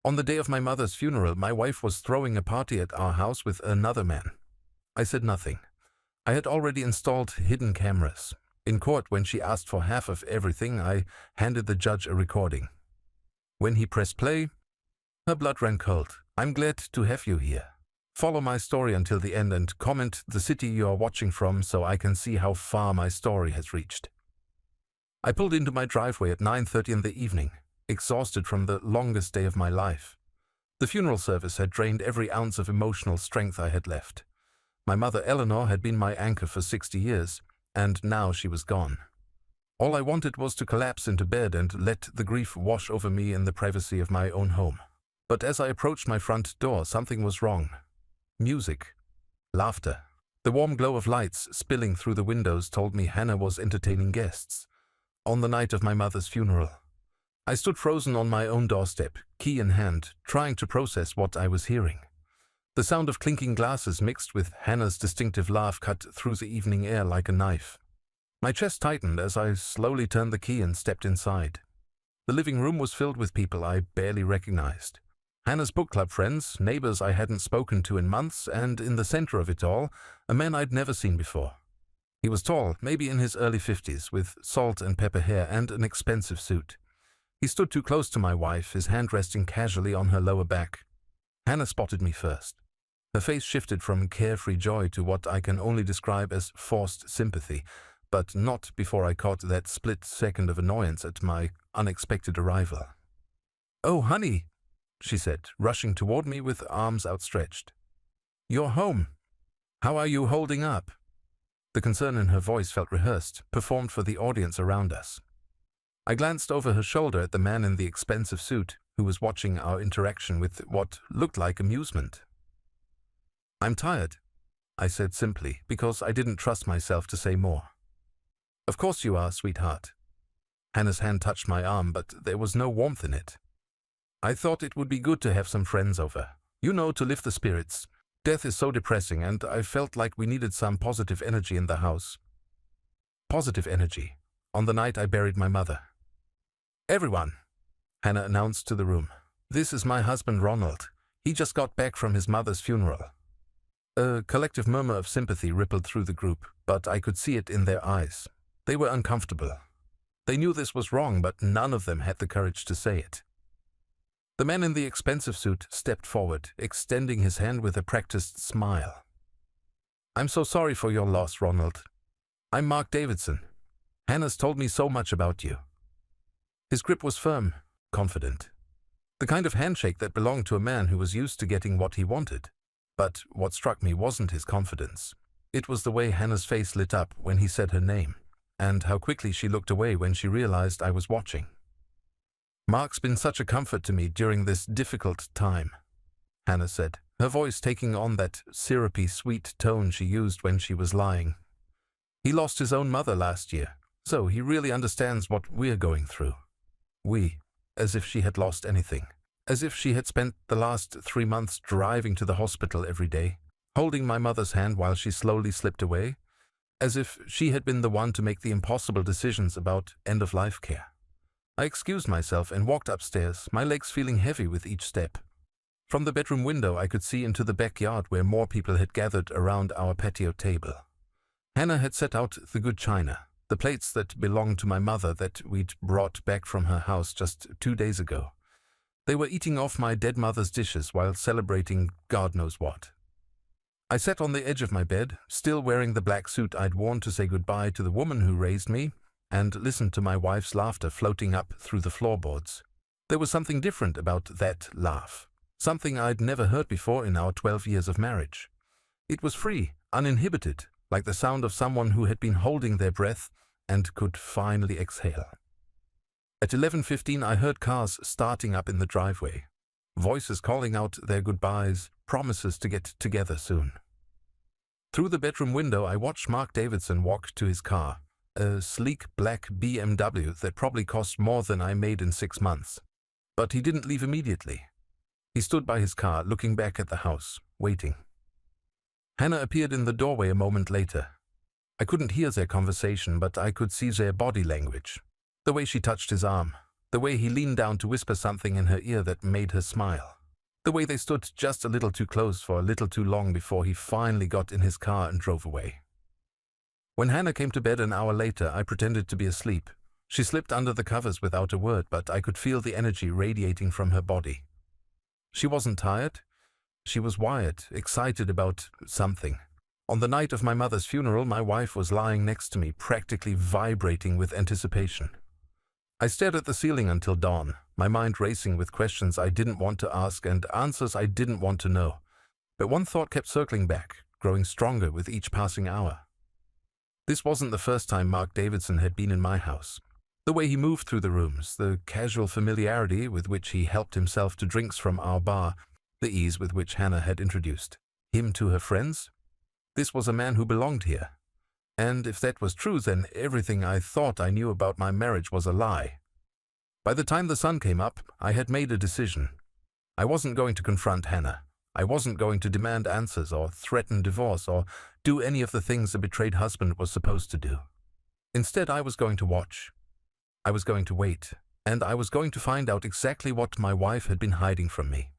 On the day of my mother's funeral, my wife was throwing a party at our house with another man. I said nothing. I had already installed hidden cameras. In court, when she asked for half of everything, I handed the judge a recording. When he pressed play, her blood ran cold. I'm glad to have you here. Follow my story until the end and comment the city you are watching from so I can see how far my story has reached. I pulled into my driveway at 9:30 in the evening, exhausted from the longest day of my life. The funeral service had drained every ounce of emotional strength I had left. My mother Eleanor had been my anchor for 60 years, and now she was gone. All I wanted was to collapse into bed and let the grief wash over me in the privacy of my own home. But as I approached my front door, something was wrong. Music. Laughter. The warm glow of lights spilling through the windows told me Hannah was entertaining guests. On the night of my mother's funeral, I stood frozen on my own doorstep, key in hand, trying to process what I was hearing. The sound of clinking glasses mixed with Hannah's distinctive laugh cut through the evening air like a knife. My chest tightened as I slowly turned the key and stepped inside. The living room was filled with people I barely recognized. Hannah's book club friends, neighbors I hadn't spoken to in months, and in the center of it all, a man I'd never seen before. He was tall, maybe in his early 50s, with salt and pepper hair and an expensive suit. He stood too close to my wife, his hand resting casually on her lower back. Hannah spotted me first. Her face shifted from carefree joy to what I can only describe as forced sympathy, but not before I caught that split second of annoyance at my unexpected arrival. "Oh, honey," she said, rushing toward me with arms outstretched. "You're home. How are you holding up?" The concern in her voice felt rehearsed, performed for the audience around us. I glanced over her shoulder at the man in the expensive suit, who was watching our interaction with what looked like amusement. "I'm tired," I said simply, because I didn't trust myself to say more. "Of course you are, sweetheart." Hannah's hand touched my arm, but there was no warmth in it. "I thought it would be good to have some friends over. You know, to lift the spirits. Death is so depressing, and I felt like we needed some positive energy in the house." Positive energy. On the night I buried my mother. "Everyone," Hannah announced to the room. "This is my husband Ronald. He just got back from his mother's funeral." A collective murmur of sympathy rippled through the group, but I could see it in their eyes. They were uncomfortable. They knew this was wrong, but none of them had the courage to say it. The man in the expensive suit stepped forward, extending his hand with a practiced smile. "I'm so sorry for your loss, Ronald. I'm Mark Davidson. Hannah's told me so much about you." His grip was firm, confident. The kind of handshake that belonged to a man who was used to getting what he wanted. But what struck me wasn't his confidence. It was the way Hannah's face lit up when he said her name, and how quickly she looked away when she realized I was watching. "Mark's been such a comfort to me during this difficult time," Hannah said, her voice taking on that syrupy, sweet tone she used when she was lying. "He lost his own mother last year, so he really understands what we're going through." We, as if she had lost anything. As if she had spent the last 3 months driving to the hospital every day, holding my mother's hand while she slowly slipped away. As if she had been the one to make the impossible decisions about end-of-life care. I excused myself and walked upstairs, my legs feeling heavy with each step. From the bedroom window I could see into the backyard where more people had gathered around our patio table. Hannah had set out the good china, the plates that belonged to my mother that we'd brought back from her house just 2 days ago. They were eating off my dead mother's dishes while celebrating God knows what. I sat on the edge of my bed, still wearing the black suit I'd worn to say goodbye to the woman who raised me, and listened to my wife's laughter floating up through the floorboards. There was something different about that laugh, something I'd never heard before in our 12 years of marriage. It was free, uninhibited, like the sound of someone who had been holding their breath and could finally exhale. At 11:15 I heard cars starting up in the driveway, voices calling out their goodbyes, promises to get together soon. Through the bedroom window I watched Mark Davidson walk to his car, a sleek black BMW that probably cost more than I made in 6 months. But he didn't leave immediately. He stood by his car, looking back at the house, waiting. Hannah appeared in the doorway a moment later. I couldn't hear their conversation, but I could see their body language. The way she touched his arm, The way he leaned down to whisper something in her ear that made her smile. The way they stood just a little too close for a little too long before he finally got in his car and drove away. When Hannah came to bed an hour later, I pretended to be asleep. She slipped under the covers without a word, but I could feel the energy radiating from her body. She wasn't tired. She was wired, excited about something. On the night of my mother's funeral, my wife was lying next to me, practically vibrating with anticipation. I stared at the ceiling until dawn, my mind racing with questions I didn't want to ask and answers I didn't want to know. But one thought kept circling back, growing stronger with each passing hour. This wasn't the first time Mark Davidson had been in my house. The way he moved through the rooms, the casual familiarity with which he helped himself to drinks from our bar, the ease with which Hannah had introduced him to her friends. This was a man who belonged here. And if that was true, then everything I thought I knew about my marriage was a lie. By the time the sun came up, I had made a decision. I wasn't going to confront Hannah. I wasn't going to demand answers or threaten divorce or do any of the things a betrayed husband was supposed to do. Instead, I was going to watch. I was going to wait, and I was going to find out exactly what my wife had been hiding from me.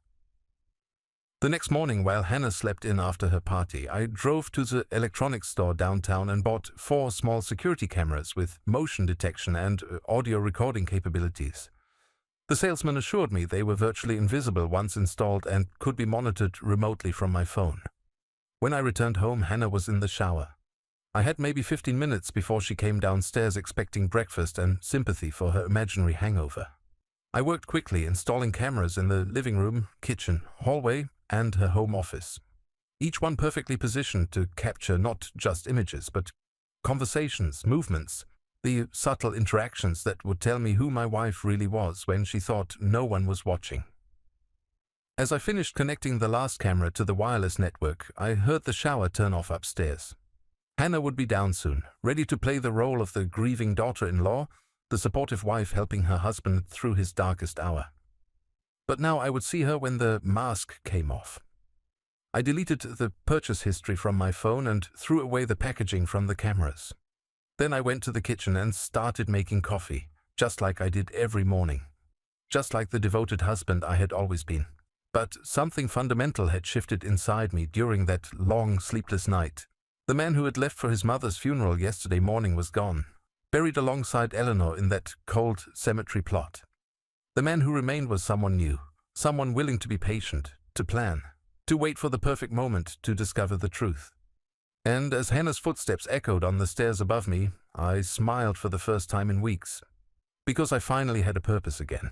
The next morning, while Hannah slept in after her party, I drove to the electronics store downtown and bought 4 small security cameras with motion detection and audio recording capabilities. The salesman assured me they were virtually invisible once installed and could be monitored remotely from my phone. When I returned home, Hannah was in the shower. I had maybe 15 minutes before she came downstairs expecting breakfast and sympathy for her imaginary hangover. I worked quickly, installing cameras in the living room, kitchen, hallway, and her home office. Each one perfectly positioned to capture not just images, but conversations, movements, the subtle interactions that would tell me who my wife really was when she thought no one was watching. As I finished connecting the last camera to the wireless network, I heard the shower turn off upstairs. Hannah would be down soon, ready to play the role of the grieving daughter-in-law, the supportive wife helping her husband through his darkest hour. But now I would see her when the mask came off. I deleted the purchase history from my phone and threw away the packaging from the cameras. Then I went to the kitchen and started making coffee, just like I did every morning. Just like the devoted husband I had always been. But something fundamental had shifted inside me during that long, sleepless night. The man who had left for his mother's funeral yesterday morning was gone, buried alongside Eleanor in that cold cemetery plot. The man who remained was someone new, someone willing to be patient, to plan, to wait for the perfect moment to discover the truth. And as Hannah's footsteps echoed on the stairs above me, I smiled for the first time in weeks, because I finally had a purpose again.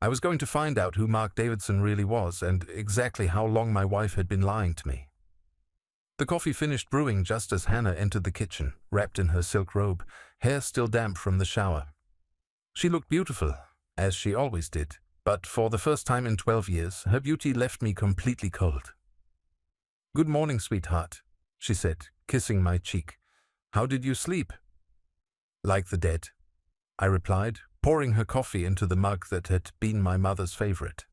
I was going to find out who Mark Davidson really was and exactly how long my wife had been lying to me. The coffee finished brewing just as Hannah entered the kitchen, wrapped in her silk robe, hair still damp from the shower. She looked beautiful, as she always did, but for the first time in 12 years, her beauty left me completely cold. "Good morning, sweetheart," she said, kissing my cheek. "How did you sleep?" "Like the dead," I replied, pouring her coffee into the mug that had been my mother's favorite.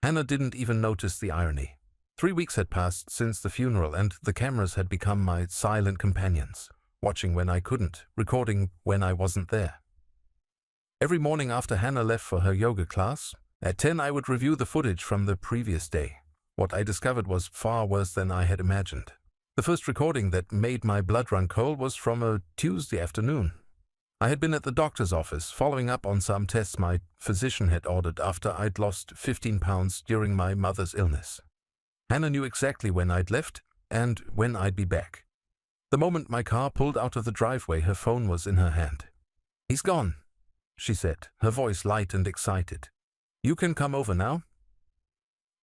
Hannah didn't even notice the irony. 3 weeks had passed since the funeral, and the cameras had become my silent companions, watching when I couldn't, recording when I wasn't there. Every morning after Hannah left for her yoga class, at 10 I would review the footage from the previous day. What I discovered was far worse than I had imagined. The first recording that made my blood run cold was from a Tuesday afternoon. I had been at the doctor's office, following up on some tests my physician had ordered after I'd lost 15 pounds during my mother's illness. Hannah knew exactly when I'd left and when I'd be back. The moment my car pulled out of the driveway, her phone was in her hand. "He's gone," she said, her voice light and excited. "You can come over now."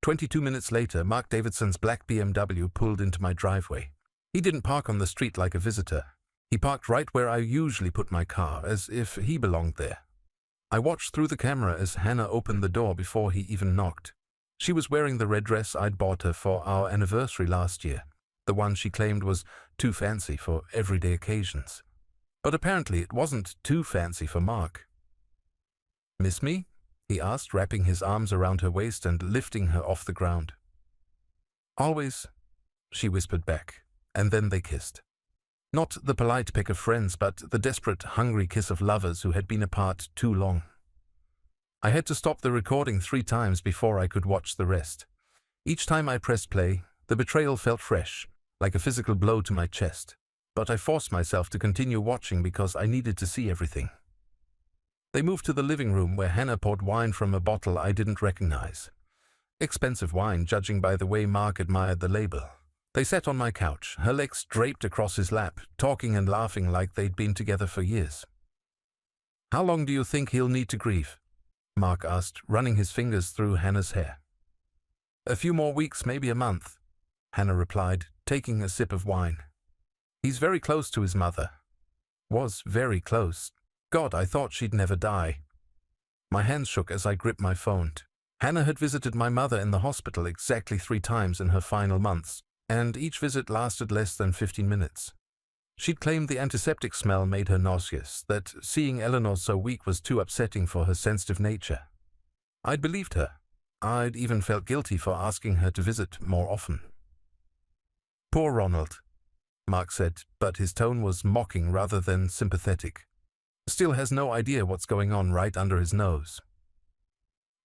22 minutes later, Mark Davidson's black BMW pulled into my driveway. He didn't park on the street like a visitor. He parked right where I usually put my car, as if he belonged there. I watched through the camera as Hannah opened the door before he even knocked. She was wearing the red dress I'd bought her for our anniversary last year, the one she claimed was too fancy for everyday occasions. But apparently it wasn't too fancy for Mark. "Miss me?" he asked, wrapping his arms around her waist and lifting her off the ground. "Always," she whispered back, and then they kissed. Not the polite peck of friends, but the desperate, hungry kiss of lovers who had been apart too long. I had to stop the recording 3 times before I could watch the rest. Each time I pressed play, the betrayal felt fresh, like a physical blow to my chest. But I forced myself to continue watching because I needed to see everything. They moved to the living room where Hannah poured wine from a bottle I didn't recognize. Expensive wine, judging by the way Mark admired the label. They sat on my couch, her legs draped across his lap, talking and laughing like they'd been together for years. "How long do you think he'll need to grieve?" Mark asked, running his fingers through Hannah's hair. "A few more weeks, maybe a month," Hannah replied, taking a sip of wine. "He's very close to his mother. Was very close. God, I thought she'd never die." My hands shook as I gripped my phone. Hannah had visited my mother in the hospital exactly 3 times in her final months, and each visit lasted less than 15 minutes. She'd claimed the antiseptic smell made her nauseous, that seeing Eleanor so weak was too upsetting for her sensitive nature. I'd believed her. I'd even felt guilty for asking her to visit more often. "Poor Ronald," Mark said, but his tone was mocking rather than sympathetic. "Still has no idea what's going on right under his nose."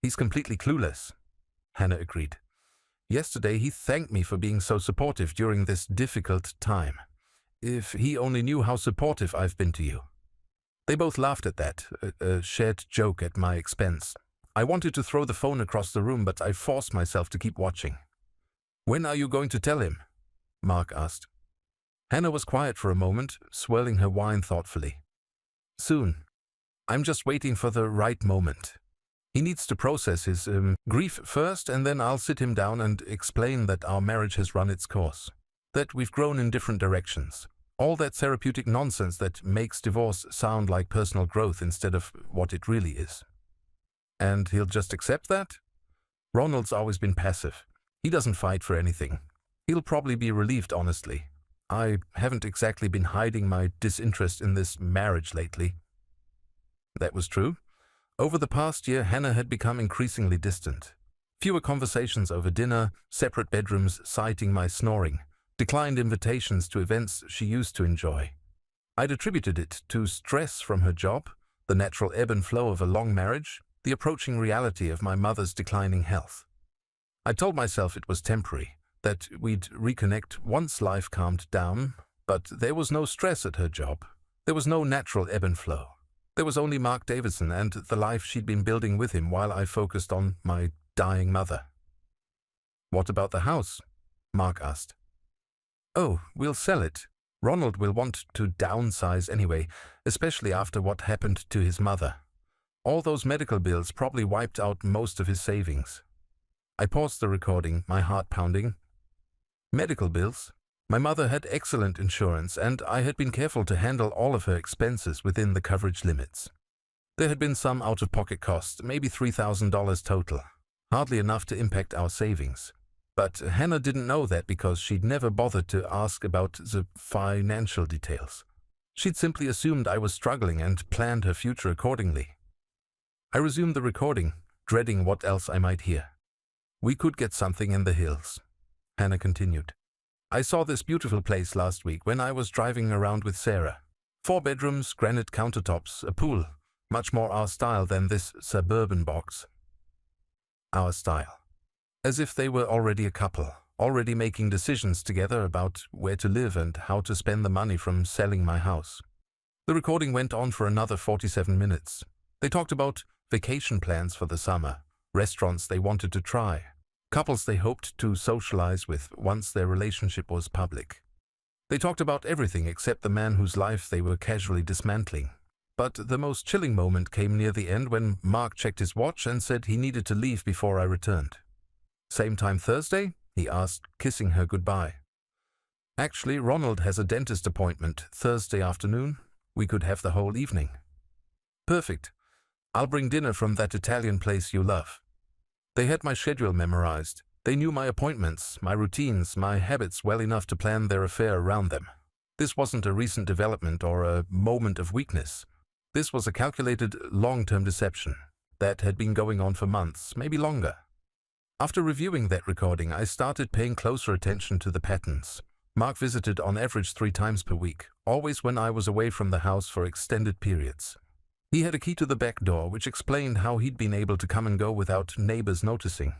"He's completely clueless," Hannah agreed. "Yesterday he thanked me for being so supportive during this difficult time. If he only knew how supportive I've been to you." They both laughed at that, a shared joke at my expense. I wanted to throw the phone across the room, but I forced myself to keep watching. "When are you going to tell him?" Mark asked. Hannah was quiet for a moment, swirling her wine thoughtfully. "Soon. I'm just waiting for the right moment. He needs to process his grief first, and then I'll sit him down and explain that our marriage has run its course. That we've grown in different directions. All that therapeutic nonsense that makes divorce sound like personal growth instead of what it really is." "And he'll just accept that?" "Ronald's always been passive. He doesn't fight for anything. He'll probably be relieved, honestly. I haven't exactly been hiding my disinterest in this marriage lately." That was true. Over the past year, Hannah had become increasingly distant. Fewer conversations over dinner, separate bedrooms citing my snoring, declined invitations to events she used to enjoy. I'd attributed it to stress from her job, the natural ebb and flow of a long marriage, the approaching reality of my mother's declining health. I told myself it was temporary, that we'd reconnect once life calmed down, but there was no stress at her job. There was no natural ebb and flow. There was only Mark Davidson and the life she'd been building with him while I focused on my dying mother. "What about the house?" Mark asked. "Oh, we'll sell it. Ronald will want to downsize anyway, especially after what happened to his mother. All those medical bills probably wiped out most of his savings." I paused the recording, my heart pounding. Medical bills? My mother had excellent insurance, and I had been careful to handle all of her expenses within the coverage limits. There had been some out-of-pocket costs, maybe $3,000 total, hardly enough to impact our savings. But Hannah didn't know that because she'd never bothered to ask about the financial details. She'd simply assumed I was struggling and planned her future accordingly. I resumed the recording, dreading what else I might hear. "We could get something in the hills," Hannah continued. "I saw this beautiful place last week when I was driving around with Sarah. 4 bedrooms, granite countertops, a pool, much more our style than this suburban box." Our style. As if they were already a couple, already making decisions together about where to live and how to spend the money from selling my house. The recording went on for another 47 minutes. They talked about vacation plans for the summer, restaurants they wanted to try, couples they hoped to socialize with once their relationship was public. They talked about everything except the man whose life they were casually dismantling. But the most chilling moment came near the end when Mark checked his watch and said he needed to leave before I returned. "Same time Thursday?" he asked, kissing her goodbye. "Actually, Ronald has a dentist appointment Thursday afternoon. We could have the whole evening." "Perfect. I'll bring dinner from that Italian place you love." They had my schedule memorized. They knew my appointments, my routines, my habits well enough to plan their affair around them. This wasn't a recent development or a moment of weakness. This was a calculated long-term deception that had been going on for months, maybe longer. After reviewing that recording, I started paying closer attention to the patterns. Mark visited on average 3 times per week, always when I was away from the house for extended periods. He had a key to the back door, which explained how he'd been able to come and go without neighbors noticing.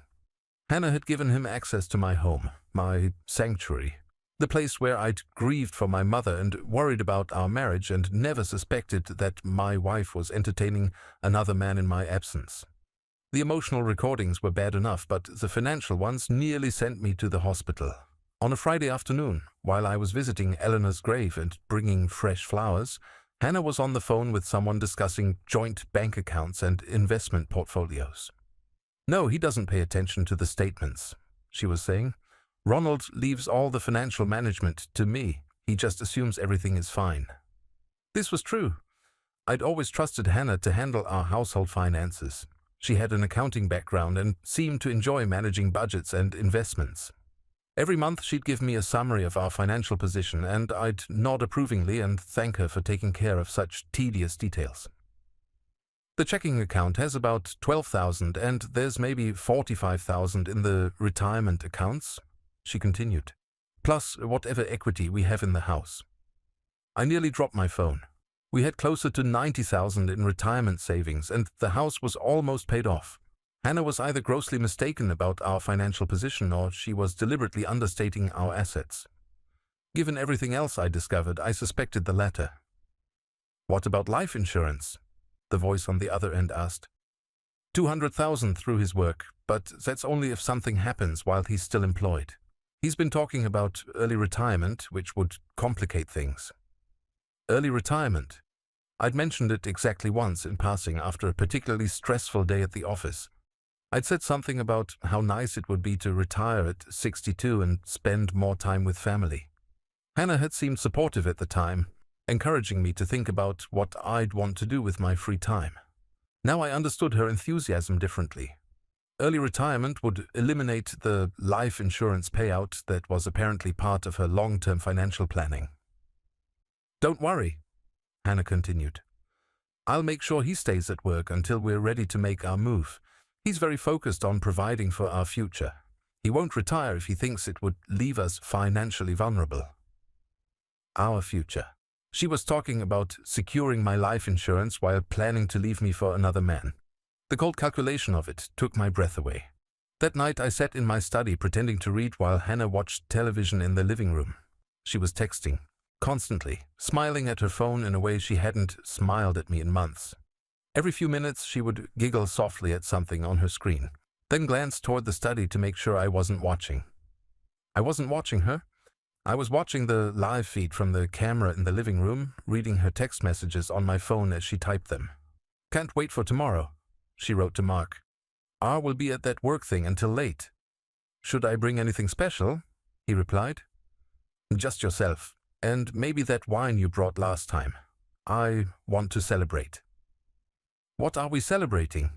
Hannah had given him access to my home, my sanctuary, the place where I'd grieved for my mother and worried about our marriage and never suspected that my wife was entertaining another man in my absence. The emotional recordings were bad enough, but the financial ones nearly sent me to the hospital. On a Friday afternoon, while I was visiting Eleanor's grave and bringing fresh flowers, Hannah was on the phone with someone discussing joint bank accounts and investment portfolios. "No, he doesn't pay attention to the statements," she was saying. "Ronald leaves all the financial management to me. He just assumes everything is fine." This was true. I'd always trusted Hannah to handle our household finances. She had an accounting background and seemed to enjoy managing budgets and investments. Every month she'd give me a summary of our financial position, and I'd nod approvingly and thank her for taking care of such tedious details. "The checking account has about 12,000 and there's maybe 45,000 in the retirement accounts," she continued, "plus whatever equity we have in the house." I nearly dropped my phone. We had closer to 90,000 in retirement savings and the house was almost paid off. Hannah was either grossly mistaken about our financial position or she was deliberately understating our assets. Given everything else I discovered, I suspected the latter. "What about life insurance?" the voice on the other end asked. 200,000 through his work, but that's only if something happens while he's still employed. He's been talking about early retirement, which would complicate things." Early retirement. I'd mentioned it exactly once in passing after a particularly stressful day at the office. I'd said something about how nice it would be to retire at 62 and spend more time with family. Hannah had seemed supportive at the time, encouraging me to think about what I'd want to do with my free time. Now I understood her enthusiasm differently. Early retirement would eliminate the life insurance payout that was apparently part of her long-term financial planning. "Don't worry," Hannah continued. "I'll make sure he stays at work until we're ready to make our move. He's very focused on providing for our future. He won't retire if he thinks it would leave us financially vulnerable." Our future. She was talking about securing my life insurance while planning to leave me for another man. The cold calculation of it took my breath away. That night I sat in my study pretending to read while Hannah watched television in the living room. She was texting, constantly, smiling at her phone in a way she hadn't smiled at me in months. Every few minutes she would giggle softly at something on her screen, then glance toward the study to make sure I wasn't watching. I wasn't watching her. I was watching the live feed from the camera in the living room, reading her text messages on my phone as she typed them. "Can't wait for tomorrow," she wrote to Mark. "R will be at that work thing until late." "Should I bring anything special?" he replied. "Just yourself, and maybe that wine you brought last time. I want to celebrate." "What are we celebrating?"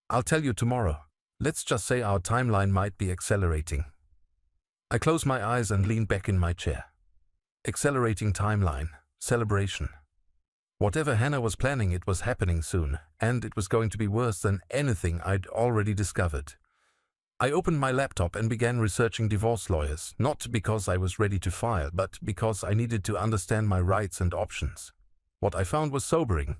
"I'll tell you tomorrow. Let's just say our timeline might be accelerating." I closed my eyes and leaned back in my chair. Accelerating timeline, celebration. Whatever Hannah was planning, it was happening soon, and it was going to be worse than anything I'd already discovered. I opened my laptop and began researching divorce lawyers, not because I was ready to file, but because I needed to understand my rights and options. What I found was sobering.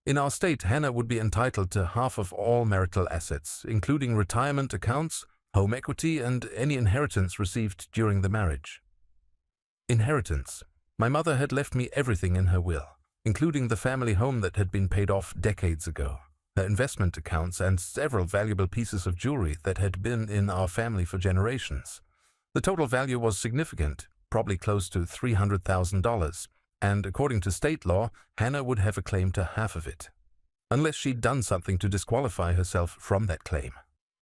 In our state, Hannah would be entitled to half of all marital assets, including retirement accounts, home equity, and any inheritance received during the marriage. Inheritance. My mother had left me everything in her will, including the family home that had been paid off decades ago, her investment accounts, and several valuable pieces of jewelry that had been in our family for generations. The total value was significant, probably close to $300,000, and according to state law, Hannah would have a claim to half of it, unless she'd done something to disqualify herself from that claim.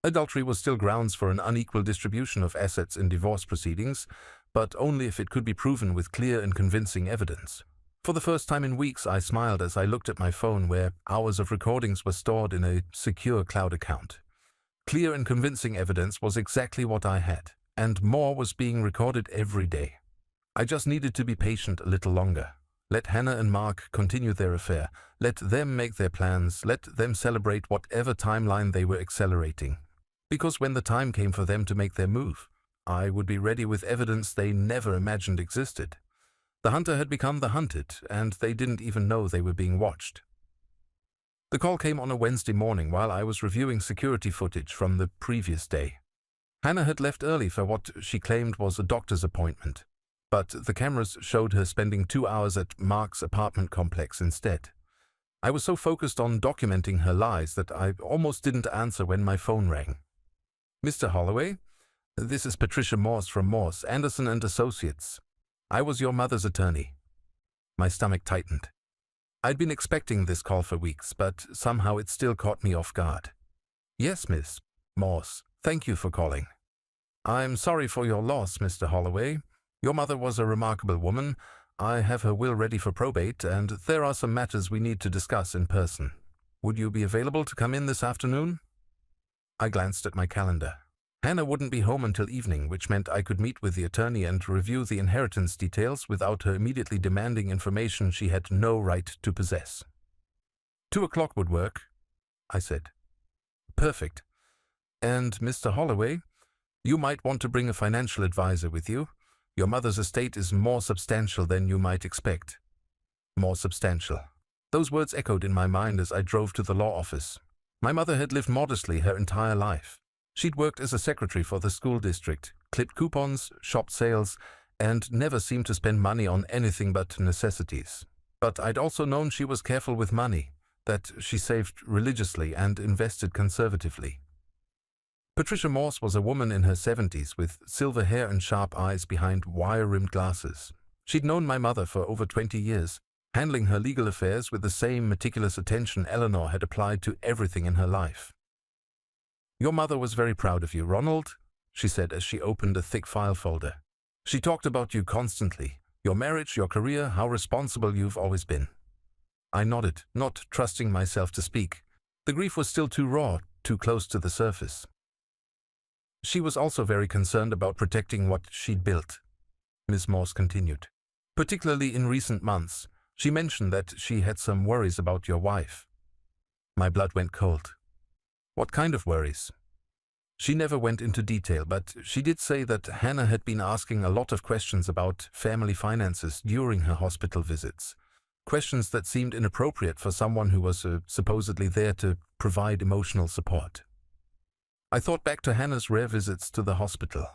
Adultery was still grounds for an unequal distribution of assets in divorce proceedings, but only if it could be proven with clear and convincing evidence. For the first time in weeks, I smiled as I looked at my phone where hours of recordings were stored in a secure cloud account. Clear and convincing evidence was exactly what I had, and more was being recorded every day. I just needed to be patient a little longer. Let Hannah and Mark continue their affair. Let them make their plans. Let them celebrate whatever timeline they were accelerating. Because when the time came for them to make their move, I would be ready with evidence they never imagined existed. The hunter had become the hunted, and they didn't even know they were being watched. The call came on a Wednesday morning while I was reviewing security footage from the previous day. Hannah had left early for what she claimed was a doctor's appointment, but the cameras showed her spending 2 hours at Mark's apartment complex instead. I was so focused on documenting her lies that I almost didn't answer when my phone rang. "Mr. Holloway, this is Patricia Morse from Morse, Anderson and Associates. I was your mother's attorney." My stomach tightened. I'd been expecting this call for weeks, but somehow it still caught me off guard. "Yes, Miss Morse. Thank you for calling. I'm sorry for your loss, Mr. Holloway. Your mother was a remarkable woman. I have her will ready for probate, and there are some matters we need to discuss in person. Would you be available to come in this afternoon?" I glanced at my calendar. Hannah wouldn't be home until evening, which meant I could meet with the attorney and review the inheritance details without her immediately demanding information she had no right to possess. 2 o'clock would work, I said. "Perfect. And, Mr. Holloway, you might want to bring a financial advisor with you. Your mother's estate is more substantial than you might expect." More substantial. Those words echoed in my mind as I drove to the law office. My mother had lived modestly her entire life. She'd worked as a secretary for the school district, clipped coupons, shopped sales, and never seemed to spend money on anything but necessities. But I'd also known she was careful with money, that she saved religiously and invested conservatively. Patricia Morse was a woman in her 70s with silver hair and sharp eyes behind wire-rimmed glasses. She'd known my mother for over 20 years, handling her legal affairs with the same meticulous attention Eleanor had applied to everything in her life. "Your mother was very proud of you, Ronald," she said as she opened a thick file folder. "She talked about you constantly, your marriage, your career, how responsible you've always been." I nodded, not trusting myself to speak. The grief was still too raw, too close to the surface. "She was also very concerned about protecting what she'd built," Miss Morse continued. "Particularly in recent months, she mentioned that she had some worries about your wife." My blood went cold. "What kind of worries?" She never went into detail, but she did say that Hannah had been asking a lot of questions about family finances during her hospital visits. Questions that seemed inappropriate for someone who was supposedly there to provide emotional support. I thought back to Hannah's rare visits to the hospital.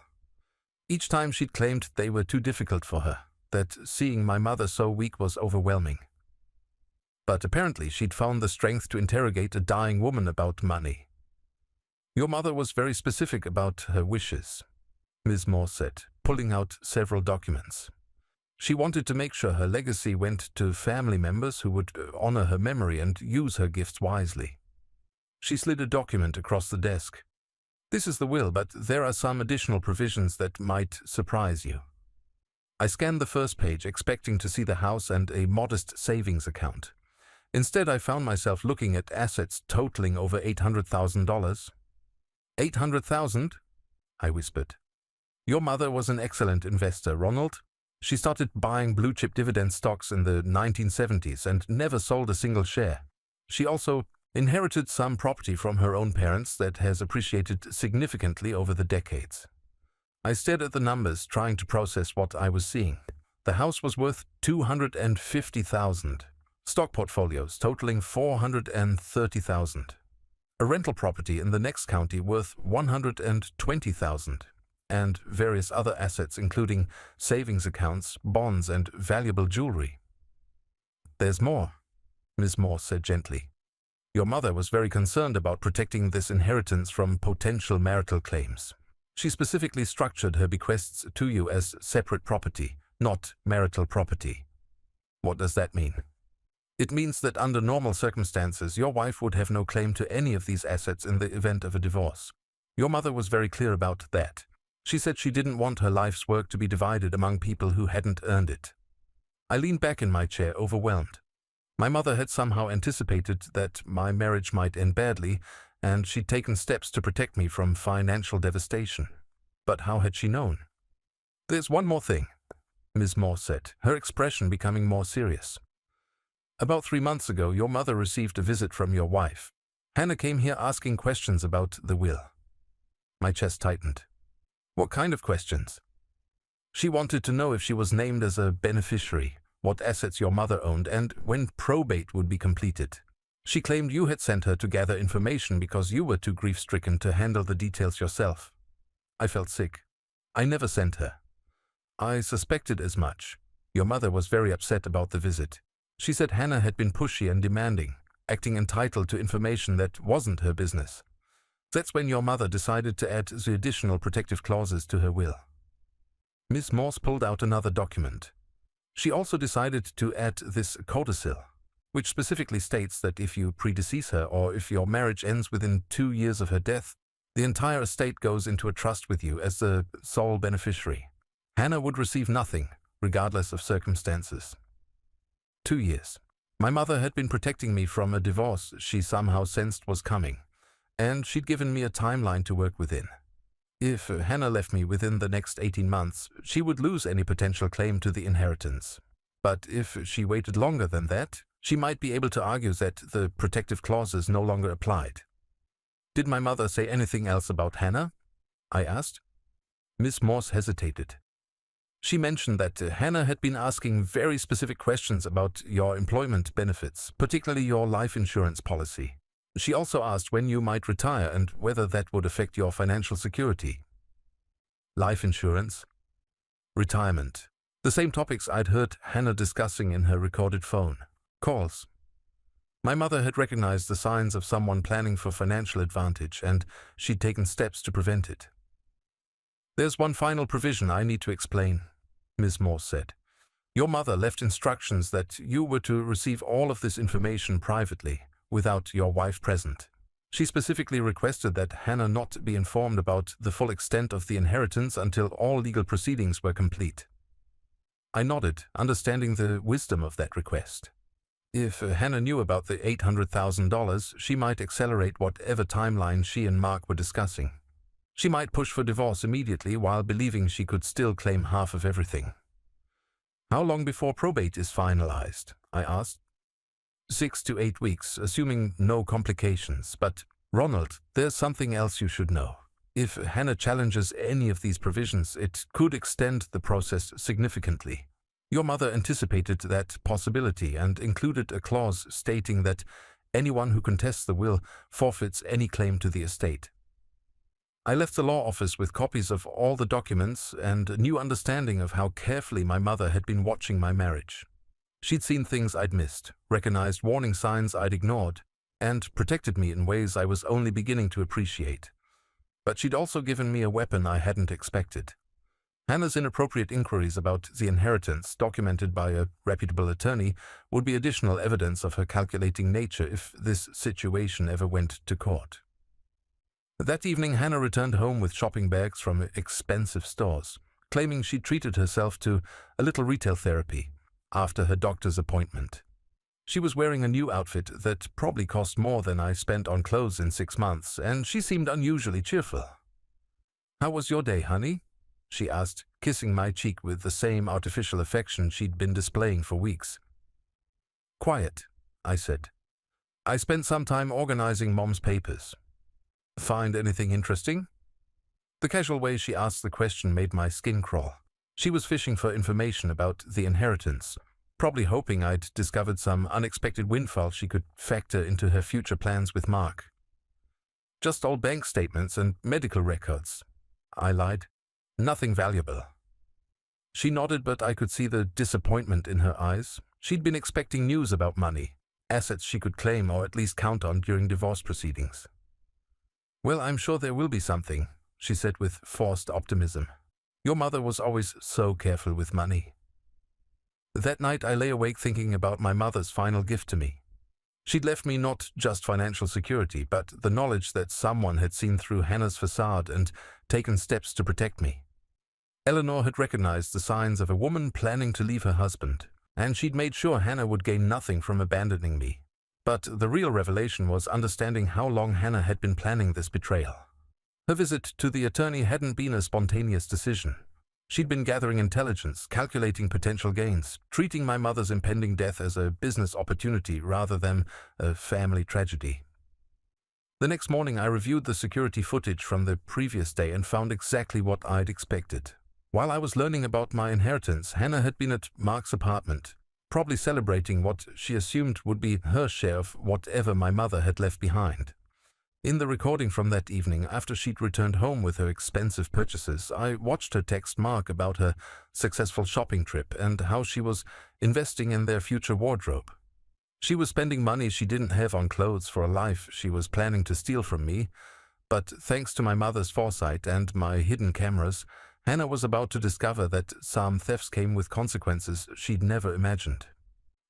Each time she'd claimed they were too difficult for her, that seeing my mother so weak was overwhelming. But apparently she'd found the strength to interrogate a dying woman about money. "Your mother was very specific about her wishes," Ms. Morse said, pulling out several documents. "She wanted to make sure her legacy went to family members who would honor her memory and use her gifts wisely." She slid a document across the desk. "This is the will, but there are some additional provisions that might surprise you." I scanned the first page, expecting to see the house and a modest savings account. Instead, I found myself looking at assets totaling over $800,000. "800,000? I whispered. "Your mother was an excellent investor, Ronald. She started buying blue-chip dividend stocks in the 1970s and never sold a single share. She also inherited some property from her own parents that has appreciated significantly over the decades." I stared at the numbers, trying to process what I was seeing. The house was worth $250,000. Stock portfolios totaling $430,000. A rental property in the next county worth $120,000. And various other assets including savings accounts, bonds, and valuable jewelry. "There's more," Ms. Morse said gently. "Your mother was very concerned about protecting this inheritance from potential marital claims. She specifically structured her bequests to you as separate property, not marital property." "What does that mean?" "It means that under normal circumstances, your wife would have no claim to any of these assets in the event of a divorce. Your mother was very clear about that. She said she didn't want her life's work to be divided among people who hadn't earned it." I leaned back in my chair, overwhelmed. My mother had somehow anticipated that my marriage might end badly, and she'd taken steps to protect me from financial devastation. But how had she known? "There's one more thing," Ms. Morse said, her expression becoming more serious. "About 3 months ago, your mother received a visit from your wife. Hannah came here asking questions about the will." My chest tightened. "What kind of questions?" "She wanted to know if she was named as a beneficiary, what assets your mother owned, and when probate would be completed. She claimed you had sent her to gather information because you were too grief-stricken to handle the details yourself. I felt sick. I never sent her. I suspected as much. Your mother was very upset about the visit. She said Hannah had been pushy and demanding, acting entitled to information that wasn't her business. That's when your mother decided to add the additional protective clauses to her will. Miss Morse pulled out another document. She also decided to add this codicil, which specifically states that if you predecease her or if your marriage ends within 2 years of her death, the entire estate goes into a trust with you as the sole beneficiary. Hannah would receive nothing, regardless of circumstances. 2 years. My mother had been protecting me from a divorce she somehow sensed was coming, and she'd given me a timeline to work within. If Hannah left me within the next 18 months, she would lose any potential claim to the inheritance. But if she waited longer than that, she might be able to argue that the protective clauses no longer applied. Did my mother say anything else about Hannah? I asked. Miss Morse hesitated. She mentioned that Hannah had been asking very specific questions about your employment benefits, particularly your life insurance policy. She also asked when you might retire and whether that would affect your financial security. Life insurance, retirement, the same topics I'd heard Hannah discussing in her recorded phone calls. My mother had recognized the signs of someone planning for financial advantage, and she'd taken steps to prevent it. There's one final provision I need to explain, Ms. Morse said. Your mother left instructions that you were to receive all of this information privately, without your wife present. She specifically requested that Hannah not be informed about the full extent of the inheritance until all legal proceedings were complete. I nodded, understanding the wisdom of that request. If Hannah knew about the $800,000, she might accelerate whatever timeline she and Mark were discussing. She might push for divorce immediately while believing she could still claim half of everything. How long before probate is finalized? I asked. 6 to 8 weeks, assuming no complications. But, Ronald, there's something else you should know. If Hannah challenges any of these provisions, it could extend the process significantly. Your mother anticipated that possibility and included a clause stating that anyone who contests the will forfeits any claim to the estate. I left the law office with copies of all the documents and a new understanding of how carefully my mother had been watching my marriage. She'd seen things I'd missed, recognized warning signs I'd ignored, and protected me in ways I was only beginning to appreciate. But she'd also given me a weapon I hadn't expected. Hannah's inappropriate inquiries about the inheritance, documented by a reputable attorney, would be additional evidence of her calculating nature if this situation ever went to court. That evening, Hannah returned home with shopping bags from expensive stores, claiming she'd treated herself to a little retail therapy after her doctor's appointment. She was wearing a new outfit that probably cost more than I spent on clothes in 6 months, and she seemed unusually cheerful. "How was your day, honey?" she asked, kissing my cheek with the same artificial affection she'd been displaying for weeks. "Quiet," I said. "I spent some time organizing Mom's papers." "Find anything interesting?" The casual way she asked the question made my skin crawl. She was fishing for information about the inheritance, probably hoping I'd discovered some unexpected windfall she could factor into her future plans with Mark. "Just old bank statements and medical records," I lied. "Nothing valuable." She nodded, but I could see the disappointment in her eyes. She'd been expecting news about money, assets she could claim or at least count on during divorce proceedings. "Well, I'm sure there will be something," she said with forced optimism. "Your mother was always so careful with money." That night I lay awake thinking about my mother's final gift to me. She'd left me not just financial security, but the knowledge that someone had seen through Hannah's facade and taken steps to protect me. Eleanor had recognized the signs of a woman planning to leave her husband, and she'd made sure Hannah would gain nothing from abandoning me. But the real revelation was understanding how long Hannah had been planning this betrayal. Her visit to the attorney hadn't been a spontaneous decision. She'd been gathering intelligence, calculating potential gains, treating my mother's impending death as a business opportunity rather than a family tragedy. The next morning I reviewed the security footage from the previous day and found exactly what I'd expected. While I was learning about my inheritance, Hannah had been at Mark's apartment, probably celebrating what she assumed would be her share of whatever my mother had left behind. In the recording from that evening, after she'd returned home with her expensive purchases, I watched her text Mark about her successful shopping trip and how she was investing in their future wardrobe. She was spending money she didn't have on clothes for a life she was planning to steal from me, but thanks to my mother's foresight and my hidden cameras, Hannah was about to discover that some thefts came with consequences she'd never imagined.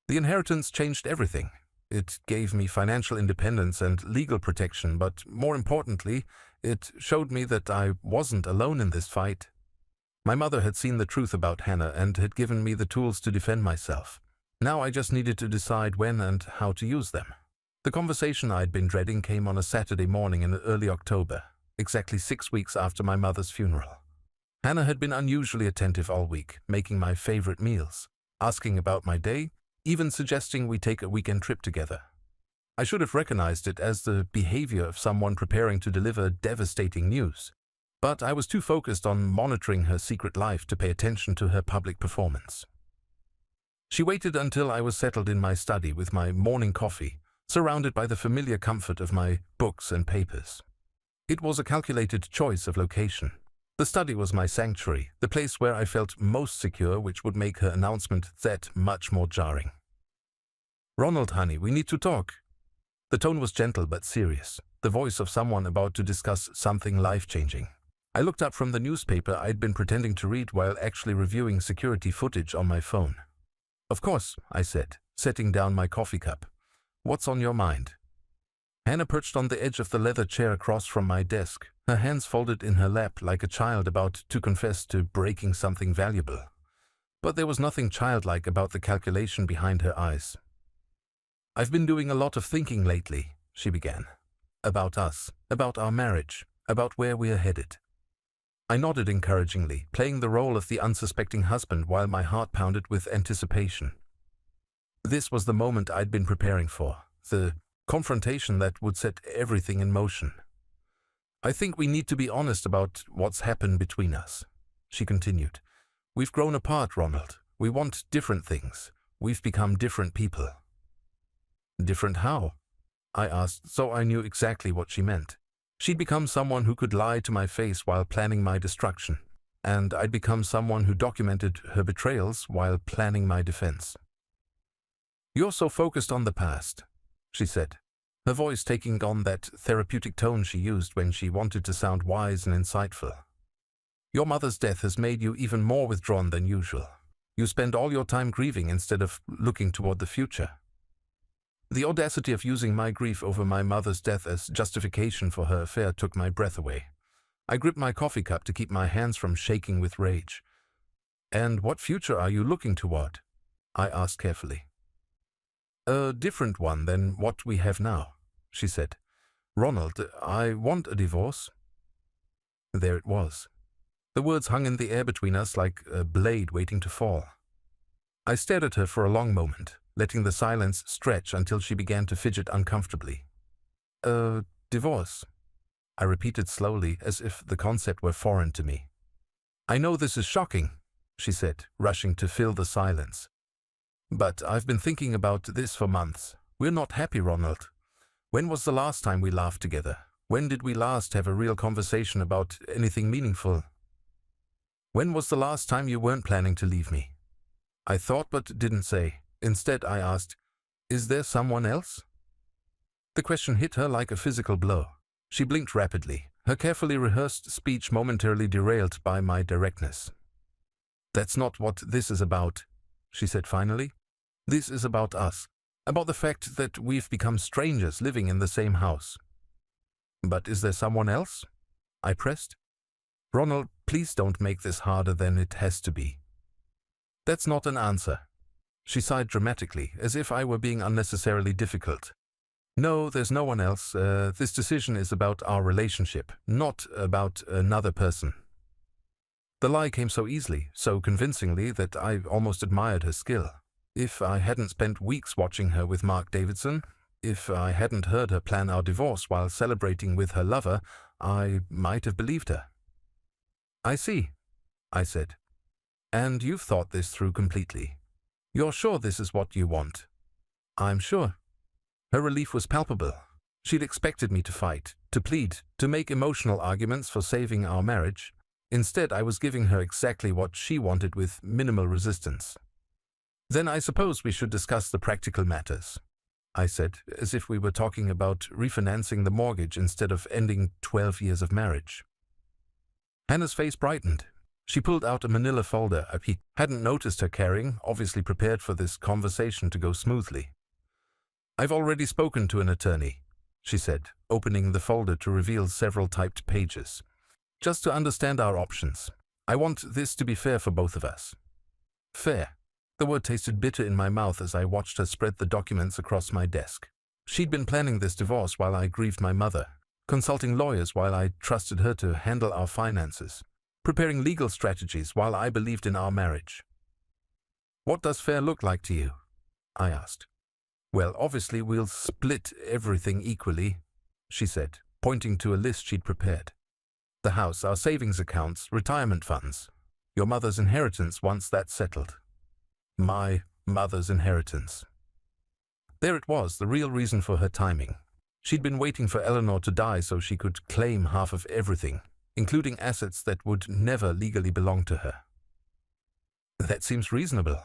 The inheritance changed everything. It gave me financial independence and legal protection, but more importantly, it showed me that I wasn't alone in this fight. My mother had seen the truth about Hannah and had given me the tools to defend myself. Now I just needed to decide when and how to use them. The conversation I'd been dreading came on a Saturday morning in early October, exactly 6 weeks after my mother's funeral. Hannah had been unusually attentive all week, making my favorite meals, asking about my day, even suggesting we take a weekend trip together. I should have recognized it as the behavior of someone preparing to deliver devastating news, but I was too focused on monitoring her secret life to pay attention to her public performance. She waited until I was settled in my study with my morning coffee, surrounded by the familiar comfort of my books and papers. It was a calculated choice of location. The study was my sanctuary, the place where I felt most secure, which would make her announcement that much more jarring. "Ronald, honey, we need to talk." The tone was gentle but serious, the voice of someone about to discuss something life-changing. I looked up from the newspaper I'd been pretending to read while actually reviewing security footage on my phone. "Of course," I said, setting down my coffee cup. "What's on your mind?" Hannah perched on the edge of the leather chair across from my desk, her hands folded in her lap like a child about to confess to breaking something valuable. But there was nothing childlike about the calculation behind her eyes. "I've been doing a lot of thinking lately," she began. "About us, about our marriage, about where we are headed." I nodded encouragingly, playing the role of the unsuspecting husband while my heart pounded with anticipation. This was the moment I'd been preparing for, the confrontation that would set everything in motion. "I think we need to be honest about what's happened between us," she continued. "We've grown apart, Ronald. We want different things. We've become different people." "Different how?" I asked, so I knew exactly what she meant. She'd become someone who could lie to my face while planning my destruction, and I'd become someone who documented her betrayals while planning my defense. "You're so focused on the past," she said, her voice taking on that therapeutic tone she used when she wanted to sound wise and insightful. "Your mother's death has made you even more withdrawn than usual. You spend all your time grieving instead of looking toward the future." The audacity of using my grief over my mother's death as justification for her affair took my breath away. I gripped my coffee cup to keep my hands from shaking with rage. "And what future are you looking toward?" I asked carefully. "A different one than what we have now," she said. "Ronald, I want a divorce." There it was. The words hung in the air between us like a blade waiting to fall. I stared at her for a long moment, letting the silence stretch until she began to fidget uncomfortably. "A divorce," I repeated slowly, as if the concept were foreign to me. "I know this is shocking," she said, rushing to fill the silence. "But I've been thinking about this for months. We're not happy, Ronald. When was the last time we laughed together? When did we last have a real conversation about anything meaningful? When was the last time you weren't planning to leave me?" I thought but didn't say. Instead, I asked, "Is there someone else?" The question hit her like a physical blow. She blinked rapidly, her carefully rehearsed speech momentarily derailed by my directness. "That's not what this is about," she said finally. "This is about us, about the fact that we've become strangers living in the same house." "But is there someone else?" I pressed. "Ronald, please don't make this harder than it has to be." "That's not an answer." She sighed dramatically, as if I were being unnecessarily difficult. "No, there's no one else. This decision is about our relationship, not about another person." The lie came so easily, so convincingly, that I almost admired her skill. If I hadn't spent weeks watching her with Mark Davidson, if I hadn't heard her plan our divorce while celebrating with her lover, I might have believed her. "I see," I said. "And you've thought this through completely. You're sure this is what you want? I'm sure. Her relief was palpable. She'd expected me to fight, to plead, to make emotional arguments for saving our marriage. Instead, I was giving her exactly what she wanted with minimal resistance. Then I suppose we should discuss the practical matters, I said, as if we were talking about refinancing the mortgage instead of ending 12 years of marriage. Hannah's face brightened. She pulled out a manila folder he hadn't noticed her carrying, obviously prepared for this conversation to go smoothly. I've already spoken to an attorney, she said, opening the folder to reveal several typed pages. Just to understand our options. I want this to be fair for both of us. Fair. The word tasted bitter in my mouth as I watched her spread the documents across my desk. She'd been planning this divorce while I grieved my mother, consulting lawyers while I trusted her to handle our finances, preparing legal strategies while I believed in our marriage. What does fair look like to you? I asked. Well, obviously we'll split everything equally, she said, pointing to a list she'd prepared. The house, our savings accounts, retirement funds. Your mother's inheritance once that's settled. My mother's inheritance. There it was, the real reason for her timing. She'd been waiting for Eleanor to die so she could claim half of everything, including assets that would never legally belong to her. That seems reasonable,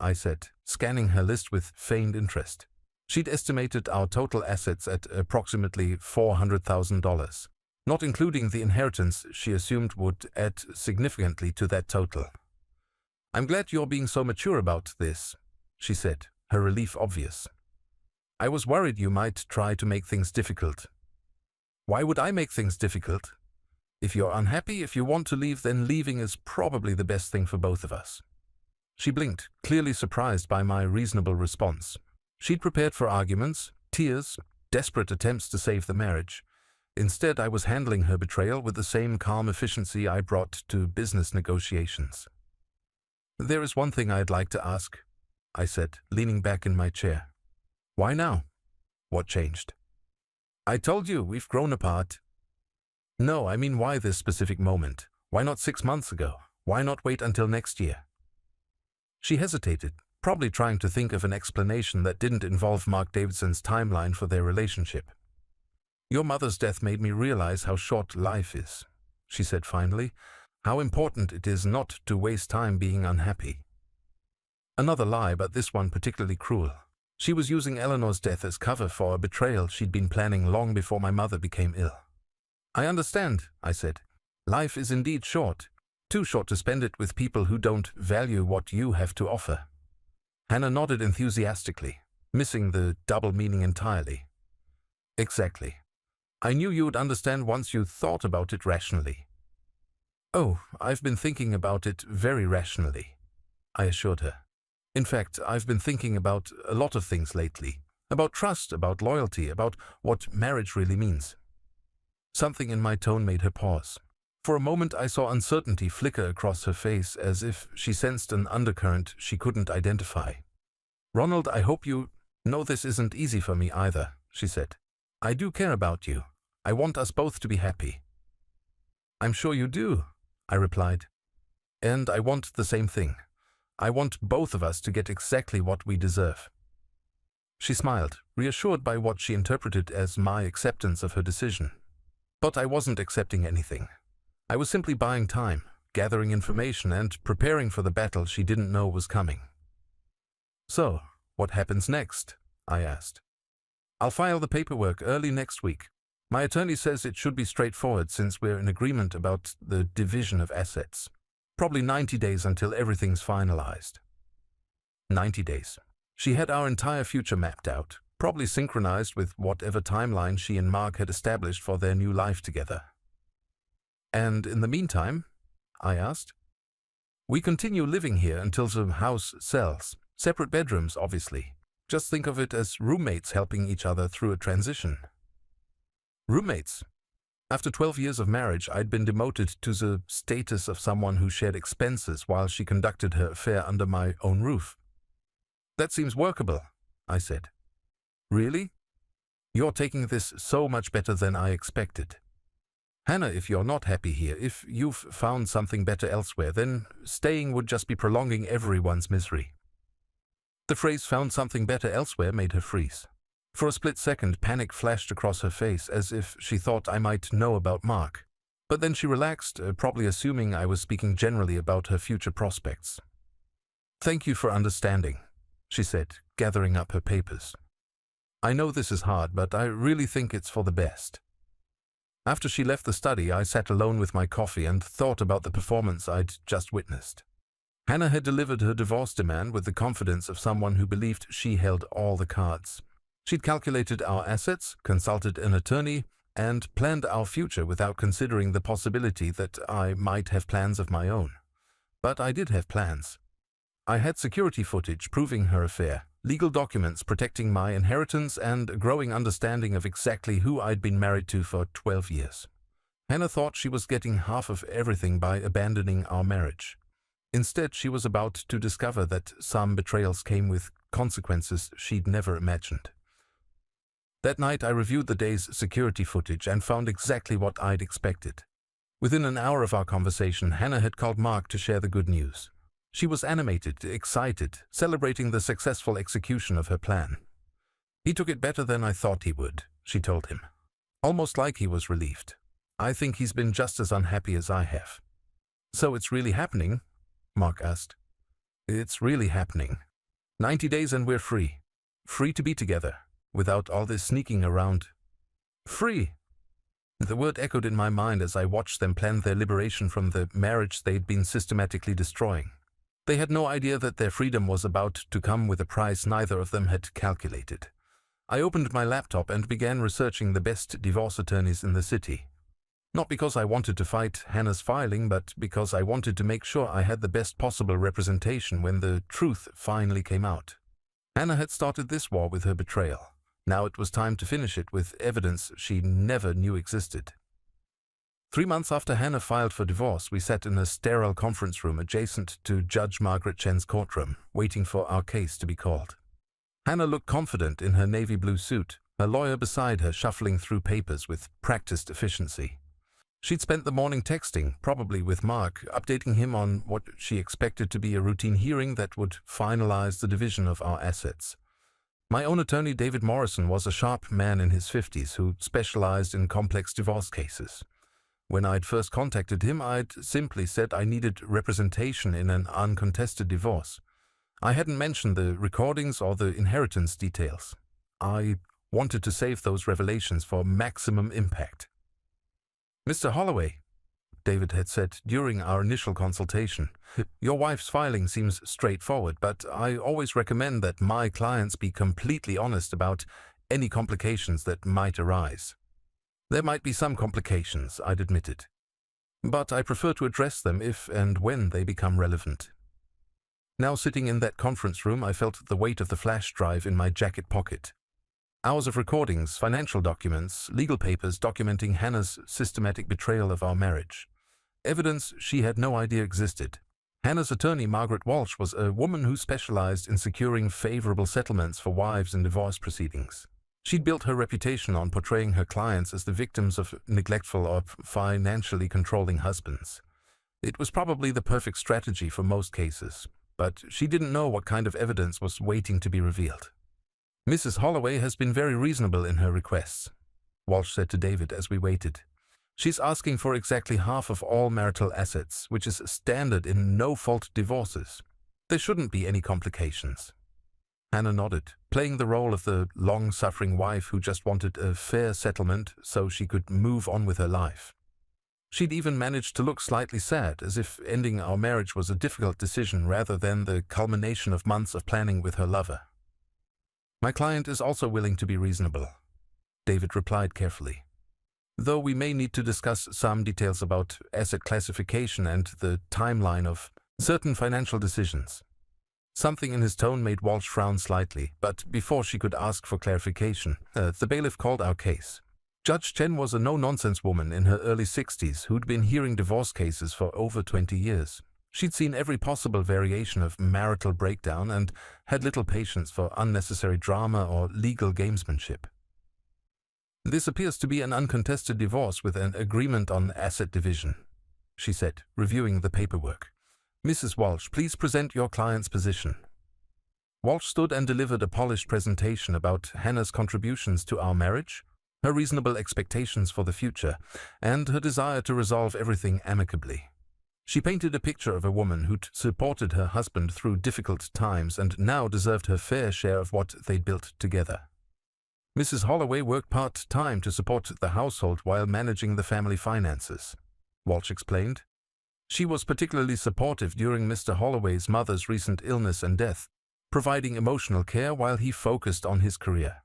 I said, scanning her list with feigned interest. She'd estimated our total assets at approximately $400,000, not including the inheritance she assumed would add significantly to that total. I'm glad you're being so mature about this, she said, her relief obvious. I was worried you might try to make things difficult. Why would I make things difficult? If you're unhappy, if you want to leave, then leaving is probably the best thing for both of us. She blinked, clearly surprised by my reasonable response. She'd prepared for arguments, tears, desperate attempts to save the marriage. Instead, I was handling her betrayal with the same calm efficiency I brought to business negotiations. There is one thing I'd like to ask, I said, leaning back in my chair. Why now? What changed? I told you, we've grown apart. No, I mean why this specific moment? Why not 6 months ago? Why not wait until next year? She hesitated, probably trying to think of an explanation that didn't involve Mark Davidson's timeline for their relationship. Your mother's death made me realize how short life is, she said finally, how important it is not to waste time being unhappy. Another lie, but this one particularly cruel. She was using Eleanor's death as cover for a betrayal she'd been planning long before my mother became ill. I understand, I said. Life is indeed short. Too short to spend it with people who don't value what you have to offer. Hannah nodded enthusiastically, missing the double meaning entirely. Exactly. I knew you would understand once you thought about it rationally. Oh, I've been thinking about it very rationally, I assured her. In fact, I've been thinking about a lot of things lately. About trust, about loyalty, about what marriage really means. Something in my tone made her pause. For a moment I saw uncertainty flicker across her face as if she sensed an undercurrent she couldn't identify. Ronald, I hope you know this isn't easy for me either, she said. I do care about you. I want us both to be happy. I'm sure you do, I replied. And I want the same thing. I want both of us to get exactly what we deserve. She smiled, reassured by what she interpreted as my acceptance of her decision. But I wasn't accepting anything. I was simply buying time, gathering information, and preparing for the battle she didn't know was coming. So, what happens next? I asked. I'll file the paperwork early next week. My attorney says it should be straightforward since we're in agreement about the division of assets. Probably 90 days until everything's finalized. 90 days. She had our entire future mapped out, probably synchronized with whatever timeline she and Mark had established for their new life together. And in the meantime, I asked, we continue living here until the house sells. Separate bedrooms, obviously. Just think of it as roommates helping each other through a transition. Roommates? After 12 years of marriage, I'd been demoted to the status of someone who shared expenses while she conducted her affair under my own roof. That seems workable, I said. Really? You're taking this so much better than I expected. Hannah, if you're not happy here, if you've found something better elsewhere, then staying would just be prolonging everyone's misery. The phrase "found something better elsewhere" made her freeze. For a split second, panic flashed across her face, as if she thought I might know about Mark. But then she relaxed, probably assuming I was speaking generally about her future prospects. "Thank you for understanding," she said, gathering up her papers. "I know this is hard, but I really think it's for the best." After she left the study, I sat alone with my coffee and thought about the performance I'd just witnessed. Hannah had delivered her divorce demand with the confidence of someone who believed she held all the cards. She'd calculated our assets, consulted an attorney, and planned our future without considering the possibility that I might have plans of my own. But I did have plans. I had security footage proving her affair, legal documents protecting my inheritance, and a growing understanding of exactly who I'd been married to for 12 years. Hannah thought she was getting half of everything by abandoning our marriage. Instead, she was about to discover that some betrayals came with consequences she'd never imagined. That night, I reviewed the day's security footage and found exactly what I'd expected. Within an hour of our conversation, Hannah had called Mark to share the good news. She was animated, excited, celebrating the successful execution of her plan. "He took it better than I thought he would," she told him. Almost like he was relieved. "I think he's been just as unhappy as I have." "So it's really happening?" Mark asked. "It's really happening. 90 days and we're free. Free to be together, without all this sneaking around. Free!" The word echoed in my mind as I watched them plan their liberation from the marriage they'd been systematically destroying. They had no idea that their freedom was about to come with a price neither of them had calculated. I opened my laptop and began researching the best divorce attorneys in the city. Not because I wanted to fight Hannah's filing, but because I wanted to make sure I had the best possible representation when the truth finally came out. Hannah had started this war with her betrayal. Now it was time to finish it with evidence she never knew existed. 3 months after Hannah filed for divorce, we sat in a sterile conference room adjacent to Judge Margaret Chen's courtroom, waiting for our case to be called. Hannah looked confident in her navy blue suit, her lawyer beside her shuffling through papers with practiced efficiency. She'd spent the morning texting, probably with Mark, updating him on what she expected to be a routine hearing that would finalize the division of our assets. My own attorney, David Morrison, was a sharp man in his 50s who specialized in complex divorce cases. When I'd first contacted him, I'd simply said I needed representation in an uncontested divorce. I hadn't mentioned the recordings or the inheritance details. I wanted to save those revelations for maximum impact. "Mr. Holloway," David had said during our initial consultation, "your wife's filing seems straightforward, but I always recommend that my clients be completely honest about any complications that might arise." "There might be some complications," I'd admitted, "but I prefer to address them if and when they become relevant." Now sitting in that conference room, I felt the weight of the flash drive in my jacket pocket. Hours of recordings, financial documents, legal papers documenting Hannah's systematic betrayal of our marriage. Evidence she had no idea existed. Hannah's attorney, Margaret Walsh, was a woman who specialized in securing favorable settlements for wives in divorce proceedings. She'd built her reputation on portraying her clients as the victims of neglectful or financially controlling husbands. It was probably the perfect strategy for most cases, but she didn't know what kind of evidence was waiting to be revealed. "Mrs. Holloway has been very reasonable in her requests," Walsh said to David as we waited. "She's asking for exactly half of all marital assets, which is standard in no-fault divorces. There shouldn't be any complications." Hannah nodded, playing the role of the long-suffering wife who just wanted a fair settlement so she could move on with her life. She'd even managed to look slightly sad, as if ending our marriage was a difficult decision rather than the culmination of months of planning with her lover. "My client is also willing to be reasonable," David replied carefully, "though we may need to discuss some details about asset classification and the timeline of certain financial decisions." Something in his tone made Walsh frown slightly, but before she could ask for clarification, the bailiff called our case. Judge Chen was a no-nonsense woman in her early 60s who'd been hearing divorce cases for over 20 years. She'd seen every possible variation of marital breakdown and had little patience for unnecessary drama or legal gamesmanship. "This appears to be an uncontested divorce with an agreement on asset division," she said, reviewing the paperwork. "Mrs. Walsh, please present your client's position." Walsh stood and delivered a polished presentation about Hannah's contributions to our marriage, her reasonable expectations for the future, and her desire to resolve everything amicably. She painted a picture of a woman who'd supported her husband through difficult times and now deserved her fair share of what they'd built together. Mrs. Holloway worked part-time to support the household while managing the family finances, Walsh explained. She was particularly supportive during Mr. Holloway's mother's recent illness and death, providing emotional care while he focused on his career.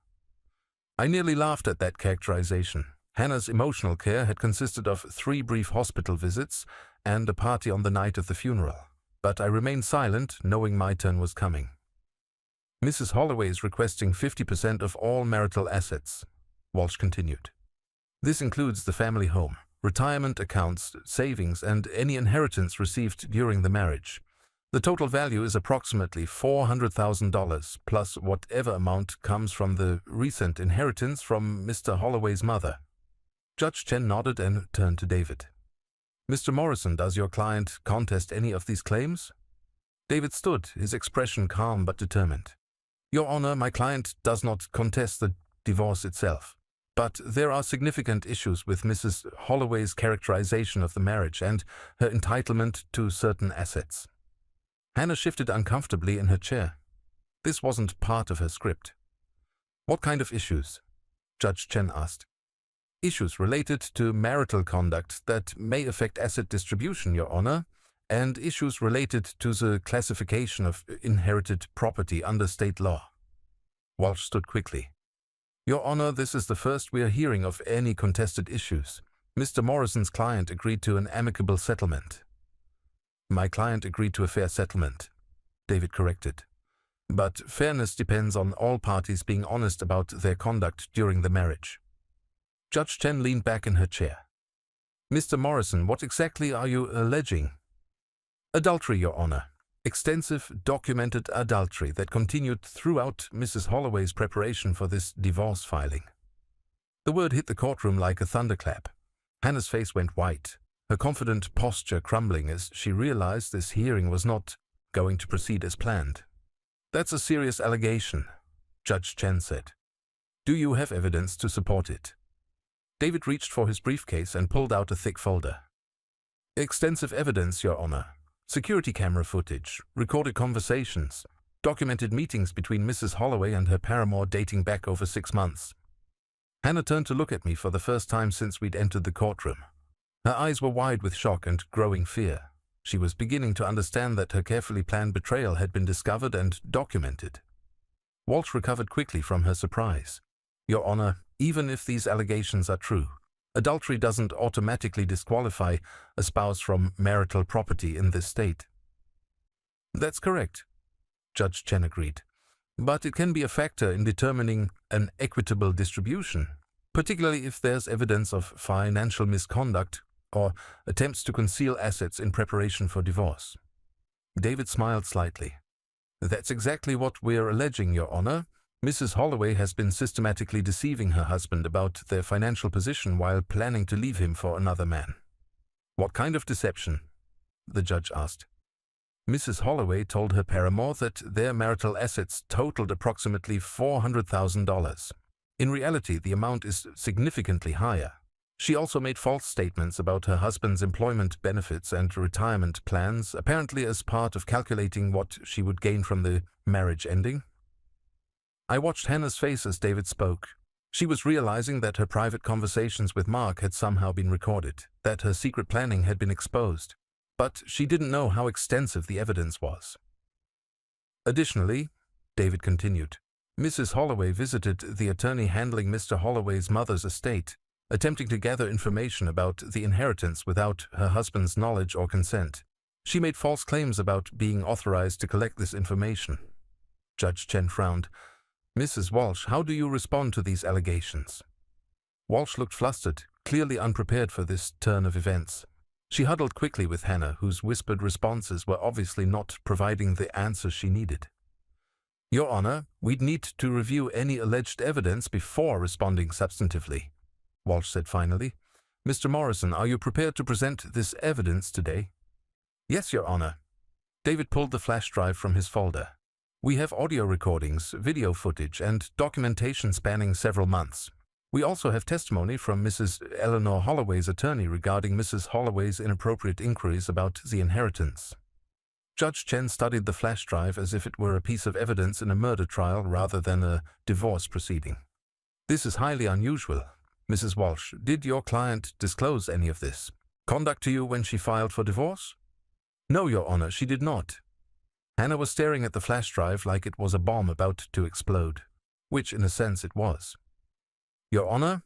I nearly laughed at that characterization. Hannah's emotional care had consisted of 3 brief hospital visits and a party on the night of the funeral, but I remained silent, knowing my turn was coming. Mrs. Holloway is requesting 50% of all marital assets, Walsh continued. This includes the family home, retirement accounts, savings, and any inheritance received during the marriage. The total value is approximately $400,000, plus whatever amount comes from the recent inheritance from Mr. Holloway's mother. Judge Chen nodded and turned to David. Mr. Morrison, does your client contest any of these claims? David stood, his expression calm but determined. Your Honor, my client does not contest the divorce itself, but there are significant issues with Mrs. Holloway's characterization of the marriage and her entitlement to certain assets. Hannah shifted uncomfortably in her chair. This wasn't part of her script. What kind of issues? Judge Chen asked. Issues related to marital conduct that may affect asset distribution, Your Honor, and issues related to the classification of inherited property under state law. Walsh stood quickly. Your Honor, this is the first we are hearing of any contested issues. Mr. Morrison's client agreed to an amicable settlement. My client agreed to a fair settlement, David corrected. But fairness depends on all parties being honest about their conduct during the marriage. Judge Chen leaned back in her chair. Mr. Morrison, what exactly are you alleging? Adultery, Your Honor. Extensive, documented adultery that continued throughout Mrs. Holloway's preparation for this divorce filing. The word hit the courtroom like a thunderclap. Hannah's face went white, her confident posture crumbling as she realized this hearing was not going to proceed as planned. That's a serious allegation, Judge Chen said. Do you have evidence to support it? David reached for his briefcase and pulled out a thick folder. Extensive evidence, Your Honor. Security camera footage, recorded conversations, documented meetings between Mrs. Holloway and her paramour dating back over 6 months. Hannah turned to look at me for the first time since we'd entered the courtroom. Her eyes were wide with shock and growing fear. She was beginning to understand that her carefully planned betrayal had been discovered and documented. Walsh recovered quickly from her surprise. Your Honor, even if these allegations are true, adultery doesn't automatically disqualify a spouse from marital property in this state. That's correct, Judge Chen agreed. But it can be a factor in determining an equitable distribution, particularly if there's evidence of financial misconduct or attempts to conceal assets in preparation for divorce. David smiled slightly. That's exactly what we're alleging, Your Honor. Mrs. Holloway has been systematically deceiving her husband about their financial position while planning to leave him for another man. What kind of deception? The judge asked. Mrs. Holloway told her paramour that their marital assets totaled approximately $400,000. In reality, the amount is significantly higher. She also made false statements about her husband's employment benefits and retirement plans, apparently as part of calculating what she would gain from the marriage ending. I watched Hannah's face as David spoke. She was realizing that her private conversations with Mark had somehow been recorded, that her secret planning had been exposed, but she didn't know how extensive the evidence was. Additionally, David continued, Mrs. Holloway visited the attorney handling Mr. Holloway's mother's estate, attempting to gather information about the inheritance without her husband's knowledge or consent. She made false claims about being authorized to collect this information. Judge Chen frowned. Mrs. Walsh, how do you respond to these allegations? Walsh looked flustered, clearly unprepared for this turn of events. She huddled quickly with Hannah, whose whispered responses were obviously not providing the answers she needed. Your Honor, we'd need to review any alleged evidence before responding substantively, Walsh said finally. Mr. Morrison, are you prepared to present this evidence today? Yes, Your Honor. David pulled the flash drive from his folder. We have audio recordings, video footage, and documentation spanning several months. We also have testimony from Mrs. Eleanor Holloway's attorney regarding Mrs. Holloway's inappropriate inquiries about the inheritance. Judge Chen studied the flash drive as if it were a piece of evidence in a murder trial rather than a divorce proceeding. This is highly unusual. Mrs. Walsh, did your client disclose any of this conduct to you when she filed for divorce? No, Your Honor, she did not. Hannah was staring at the flash drive like it was a bomb about to explode, which in a sense it was. Your Honor,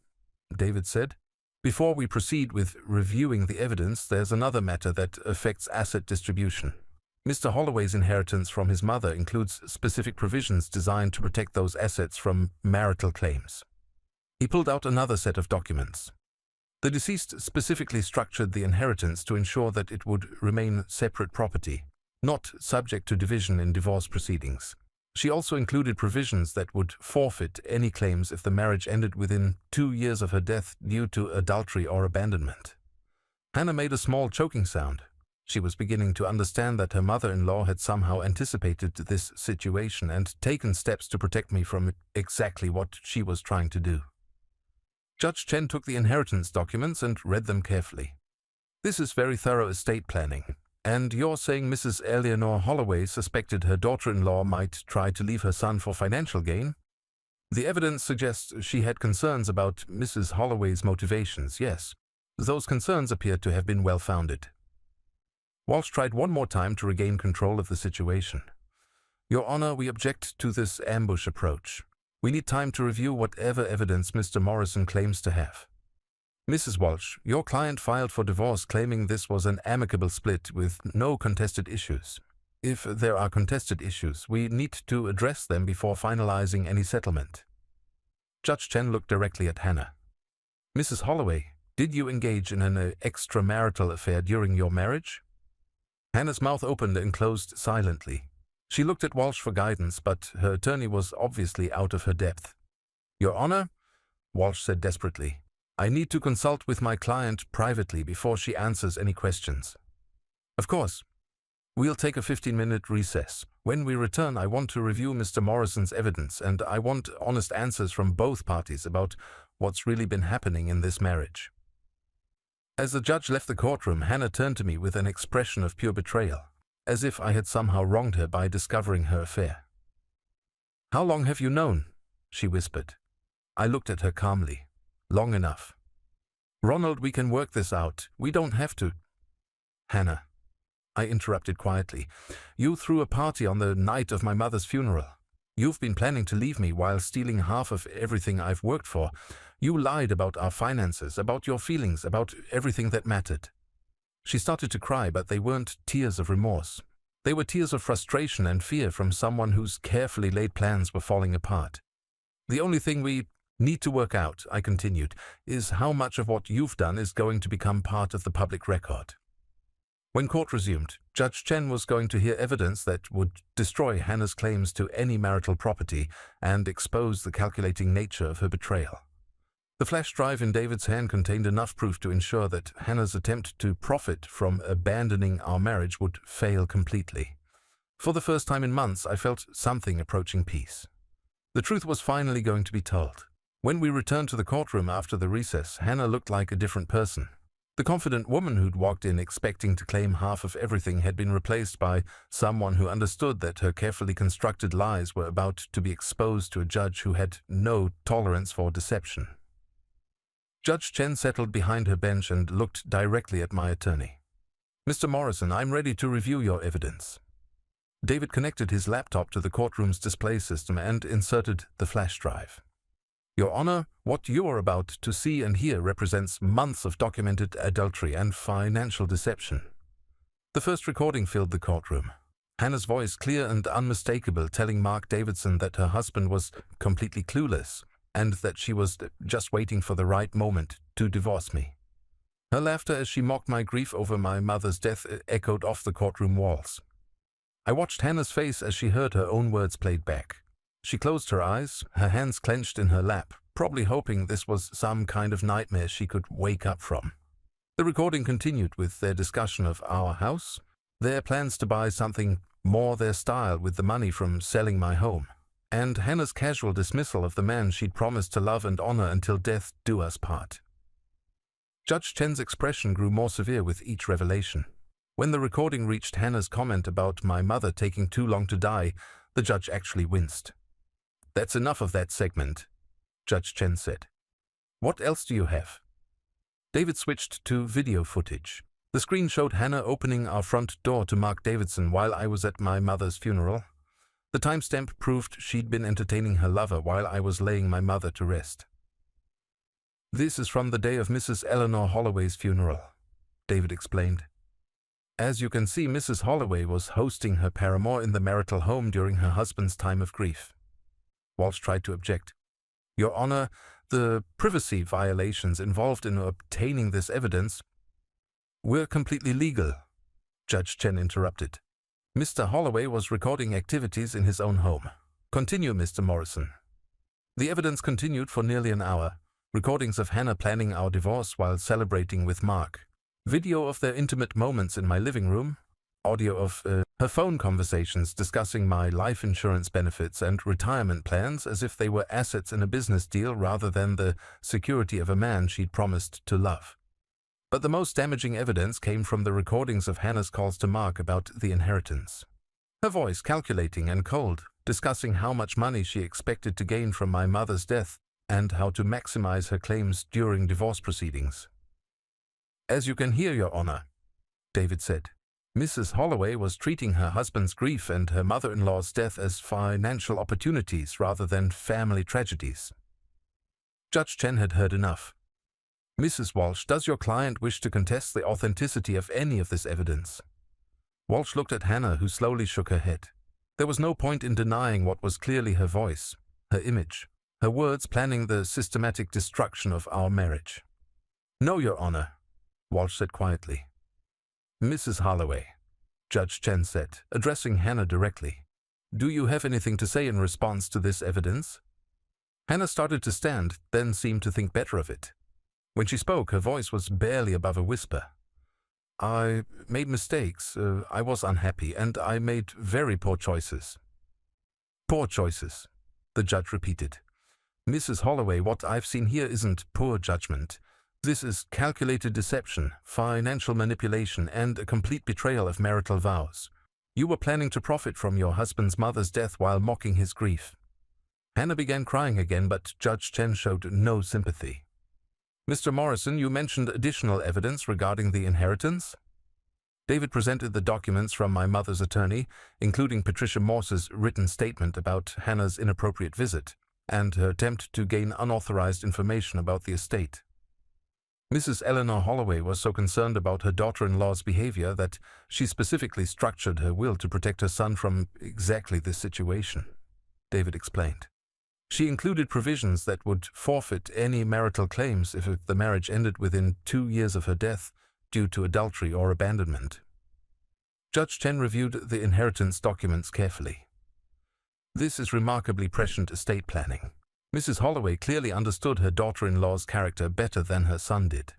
David said, before we proceed with reviewing the evidence, there's another matter that affects asset distribution. Mr. Holloway's inheritance from his mother includes specific provisions designed to protect those assets from marital claims. He pulled out another set of documents. The deceased specifically structured the inheritance to ensure that it would remain separate property, not subject to division in divorce proceedings. She also included provisions that would forfeit any claims if the marriage ended within 2 years of her death due to adultery or abandonment. Hannah made a small choking sound. She was beginning to understand that her mother-in-law had somehow anticipated this situation and taken steps to protect me from exactly what she was trying to do. Judge Chen took the inheritance documents and read them carefully. This is very thorough estate planning. And you're saying Mrs. Eleanor Holloway suspected her daughter-in-law might try to leave her son for financial gain? The evidence suggests she had concerns about Mrs. Holloway's motivations, yes. Those concerns appear to have been well-founded. Walsh tried one more time to regain control of the situation. Your Honor, we object to this ambush approach. We need time to review whatever evidence Mr. Morrison claims to have. Mrs. Walsh, your client filed for divorce claiming this was an amicable split with no contested issues. If there are contested issues, we need to address them before finalizing any settlement. Judge Chen looked directly at Hannah. Mrs. Holloway, did you engage in an extramarital affair during your marriage? Hannah's mouth opened and closed silently. She looked at Walsh for guidance, but her attorney was obviously out of her depth. Your Honor, Walsh said desperately, I need to consult with my client privately before she answers any questions. Of course. We'll take a 15-minute recess. When we return, I want to review Mr. Morrison's evidence, and I want honest answers from both parties about what's really been happening in this marriage. As the judge left the courtroom, Hannah turned to me with an expression of pure betrayal, as if I had somehow wronged her by discovering her affair. How long have you known? She whispered. I looked at her calmly. Long enough. Ronald, we can work this out. We don't have to. Hannah, I interrupted quietly. You threw a party on the night of my mother's funeral. You've been planning to leave me while stealing half of everything I've worked for. You lied about our finances, about your feelings, about everything that mattered. She started to cry, but they weren't tears of remorse. They were tears of frustration and fear from someone whose carefully laid plans were falling apart. The only thing we need to work out, I continued, is how much of what you've done is going to become part of the public record. When court resumed, Judge Chen was going to hear evidence that would destroy Hannah's claims to any marital property and expose the calculating nature of her betrayal. The flash drive in David's hand contained enough proof to ensure that Hannah's attempt to profit from abandoning our marriage would fail completely. For the first time in months, I felt something approaching peace. The truth was finally going to be told. When we returned to the courtroom after the recess, Hannah looked like a different person. The confident woman who'd walked in expecting to claim half of everything had been replaced by someone who understood that her carefully constructed lies were about to be exposed to a judge who had no tolerance for deception. Judge Chen settled behind her bench and looked directly at my attorney. Mr. Morrison, I'm ready to review your evidence. David connected his laptop to the courtroom's display system and inserted the flash drive. Your Honor, what you are about to see and hear represents months of documented adultery and financial deception. The first recording filled the courtroom. Hannah's voice, clear and unmistakable, telling Mark Davidson that her husband was completely clueless and that she was just waiting for the right moment to divorce me. Her laughter as she mocked my grief over my mother's death echoed off the courtroom walls. I watched Hannah's face as she heard her own words played back. She closed her eyes, her hands clenched in her lap, probably hoping this was some kind of nightmare she could wake up from. The recording continued with their discussion of our house, their plans to buy something more their style with the money from selling my home, and Hannah's casual dismissal of the man she'd promised to love and honor until death do us part. Judge Chen's expression grew more severe with each revelation. When the recording reached Hannah's comment about my mother taking too long to die, the judge actually winced. "That's enough of that segment," Judge Chen said. "What else do you have?" David switched to video footage. The screen showed Hannah opening our front door to Mark Davidson while I was at my mother's funeral. The timestamp proved she'd been entertaining her lover while I was laying my mother to rest. "This is from the day of Mrs. Eleanor Holloway's funeral," David explained. "As you can see, Mrs. Holloway was hosting her paramour in the marital home during her husband's time of grief." Walsh tried to object. "Your Honor, the privacy violations involved in obtaining this evidence were completely legal," Judge Chen interrupted. "Mr. Holloway was recording activities in his own home. Continue, Mr. Morrison." The evidence continued for nearly an hour. Recordings of Hannah planning our divorce while celebrating with Mark. Video of their intimate moments in my living room. Audio of her phone conversations discussing my life insurance benefits and retirement plans as if they were assets in a business deal rather than the security of a man she'd promised to love. But the most damaging evidence came from the recordings of Hannah's calls to Mark about the inheritance. Her voice calculating and cold, discussing how much money she expected to gain from my mother's death and how to maximize her claims during divorce proceedings. "As you can hear, Your Honor," David said, "Mrs. Holloway was treating her husband's grief and her mother-in-law's death as financial opportunities rather than family tragedies." Judge Chen had heard enough. "Mrs. Walsh, does your client wish to contest the authenticity of any of this evidence?" Walsh looked at Hannah, who slowly shook her head. There was no point in denying what was clearly her voice, her image, her words planning the systematic destruction of our marriage. "No, Your Honor," Walsh said quietly. "Mrs. Holloway," Judge Chen said, addressing Hannah directly, "do you have anything to say in response to this evidence?" Hannah started to stand, then seemed to think better of it. When she spoke, her voice was barely above a whisper. "I made mistakes, I was unhappy, and I made very poor choices." "Poor choices," the judge repeated. "Mrs. Holloway, what I've seen here isn't poor judgment. This is calculated deception, financial manipulation, and a complete betrayal of marital vows. You were planning to profit from your husband's mother's death while mocking his grief." Hannah began crying again, but Judge Chen showed no sympathy. "Mr. Morrison, you mentioned additional evidence regarding the inheritance?" David presented the documents from my mother's attorney, including Patricia Morse's written statement about Hannah's inappropriate visit and her attempt to gain unauthorized information about the estate. Mrs. Eleanor Holloway was so concerned about her daughter-in-law's behavior that she specifically structured her will to protect her son from exactly this situation, David explained. She included provisions that would forfeit any marital claims if the marriage ended within 2 years of her death due to adultery or abandonment. Judge Chen reviewed the inheritance documents carefully. "This is remarkably prescient estate planning. Mrs. Holloway clearly understood her daughter-in-law's character better than her son did."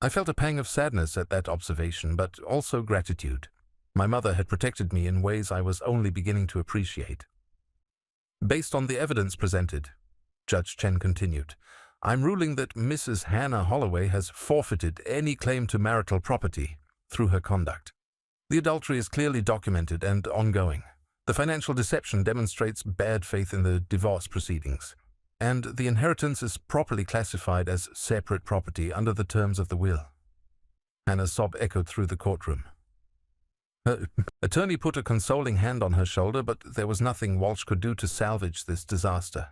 I felt a pang of sadness at that observation, but also gratitude. My mother had protected me in ways I was only beginning to appreciate. "Based on the evidence presented," Judge Chen continued, "I'm ruling that Mrs. Hannah Holloway has forfeited any claim to marital property through her conduct. The adultery is clearly documented and ongoing. The financial deception demonstrates bad faith in the divorce proceedings, and the inheritance is properly classified as separate property under the terms of the will." Hannah's sob echoed through the courtroom. Her attorney put a consoling hand on her shoulder, but there was nothing Walsh could do to salvage this disaster.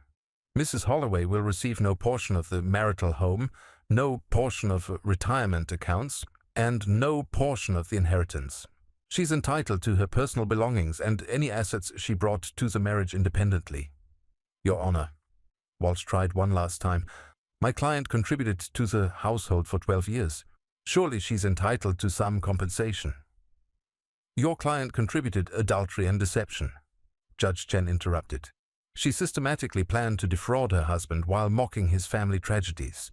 "Mrs. Holloway will receive no portion of the marital home, no portion of retirement accounts, and no portion of the inheritance. She's entitled to her personal belongings and any assets she brought to the marriage independently." "Your Honor," Walsh tried one last time, "my client contributed to the household for 12 years. Surely she's entitled to some compensation." "Your client contributed adultery and deception," Judge Chen interrupted. "She systematically planned to defraud her husband while mocking his family tragedies.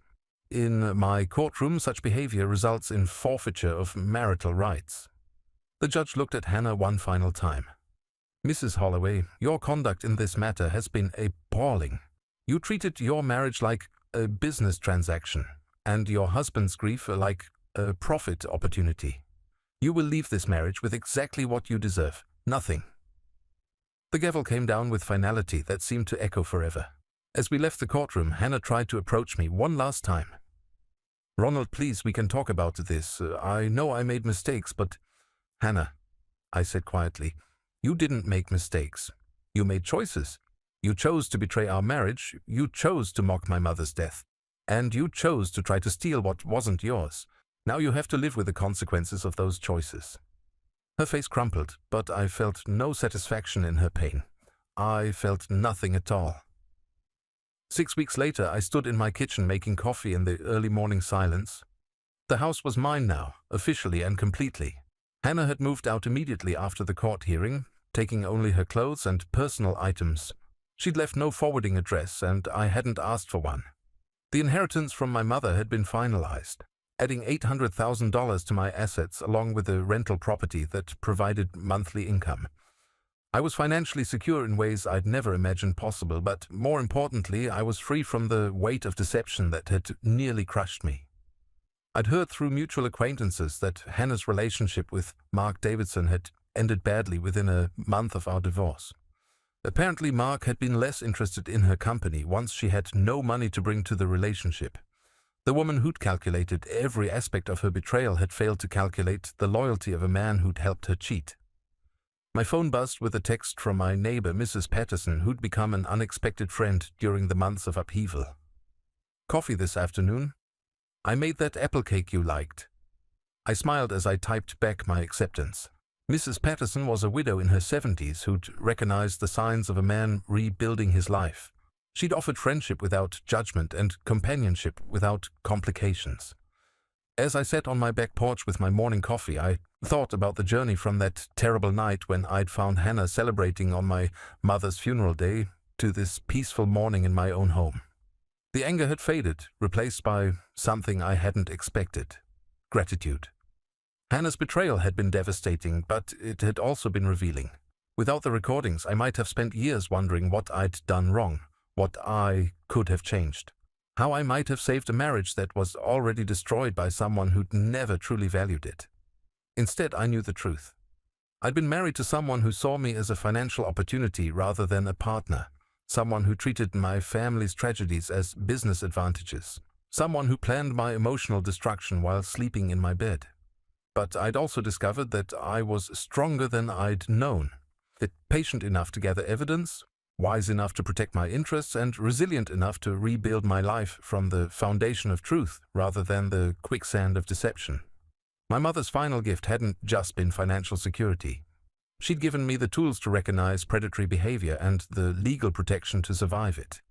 In my courtroom, such behavior results in forfeiture of marital rights." The judge looked at Hannah one final time. "Mrs. Holloway, your conduct in this matter has been appalling. You treated your marriage like a business transaction, and your husband's grief like a profit opportunity. You will leave this marriage with exactly what you deserve, nothing." The gavel came down with finality that seemed to echo forever. As we left the courtroom, Hannah tried to approach me one last time. "Ronald, please, we can talk about this. I know I made mistakes, but—" "Hannah," I said quietly, "you didn't make mistakes. You made choices. You chose to betray our marriage, you chose to mock my mother's death, and you chose to try to steal what wasn't yours. Now you have to live with the consequences of those choices." Her face crumpled, but I felt no satisfaction in her pain. I felt nothing at all. 6 weeks later, I stood in my kitchen making coffee in the early morning silence. The house was mine now, officially and completely. Hannah had moved out immediately after the court hearing, taking only her clothes and personal items. She'd left no forwarding address, and I hadn't asked for one. The inheritance from my mother had been finalized, adding $800,000 to my assets along with a rental property that provided monthly income. I was financially secure in ways I'd never imagined possible, but more importantly, I was free from the weight of deception that had nearly crushed me. I'd heard through mutual acquaintances that Hannah's relationship with Mark Davidson had ended badly within a month of our divorce. Apparently, Mark had been less interested in her company once she had no money to bring to the relationship. The woman who'd calculated every aspect of her betrayal had failed to calculate the loyalty of a man who'd helped her cheat. My phone buzzed with a text from my neighbor, Mrs. Patterson, who'd become an unexpected friend during the months of upheaval. "Coffee this afternoon? I made that apple cake you liked." I smiled as I typed back my acceptance. Mrs. Patterson was a widow in her 70s who'd recognized the signs of a man rebuilding his life. She'd offered friendship without judgment and companionship without complications. As I sat on my back porch with my morning coffee, I thought about the journey from that terrible night when I'd found Hannah celebrating on my mother's funeral day to this peaceful morning in my own home. The anger had faded, replaced by something I hadn't expected: gratitude. Hannah's betrayal had been devastating, but it had also been revealing. Without the recordings, I might have spent years wondering what I'd done wrong, what I could have changed, how I might have saved a marriage that was already destroyed by someone who'd never truly valued it. Instead, I knew the truth. I'd been married to someone who saw me as a financial opportunity rather than a partner, someone who treated my family's tragedies as business advantages, someone who planned my emotional destruction while sleeping in my bed. But I'd also discovered that I was stronger than I'd known, that patient enough to gather evidence, wise enough to protect my interests, and resilient enough to rebuild my life from the foundation of truth rather than the quicksand of deception. My mother's final gift hadn't just been financial security. She'd given me the tools to recognize predatory behavior and the legal protection to survive it.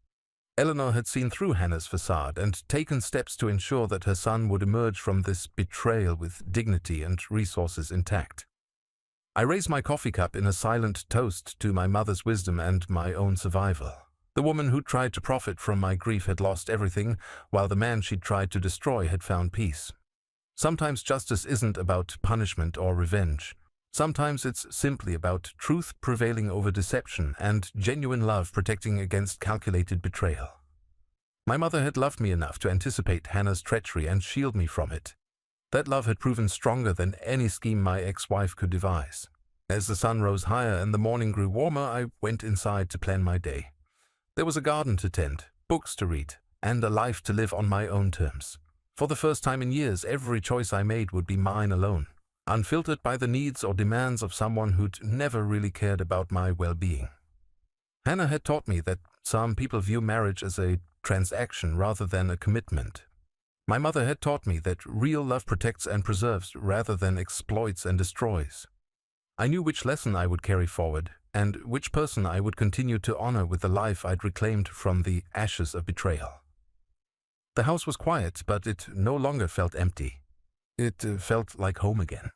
Eleanor had seen through Hannah's facade and taken steps to ensure that her son would emerge from this betrayal with dignity and resources intact. I raised my coffee cup in a silent toast to my mother's wisdom and my own survival. The woman who tried to profit from my grief had lost everything, while the man she'd tried to destroy had found peace. Sometimes justice isn't about punishment or revenge. Sometimes it's simply about truth prevailing over deception and genuine love protecting against calculated betrayal. My mother had loved me enough to anticipate Hannah's treachery and shield me from it. That love had proven stronger than any scheme my ex-wife could devise. As the sun rose higher and the morning grew warmer, I went inside to plan my day. There was a garden to tend, books to read, and a life to live on my own terms. For the first time in years, every choice I made would be mine alone, unfiltered by the needs or demands of someone who'd never really cared about my well-being. Hannah had taught me that some people view marriage as a transaction rather than a commitment. My mother had taught me that real love protects and preserves rather than exploits and destroys. I knew which lesson I would carry forward and which person I would continue to honor with the life I'd reclaimed from the ashes of betrayal. The house was quiet, but it no longer felt empty. It felt like home again.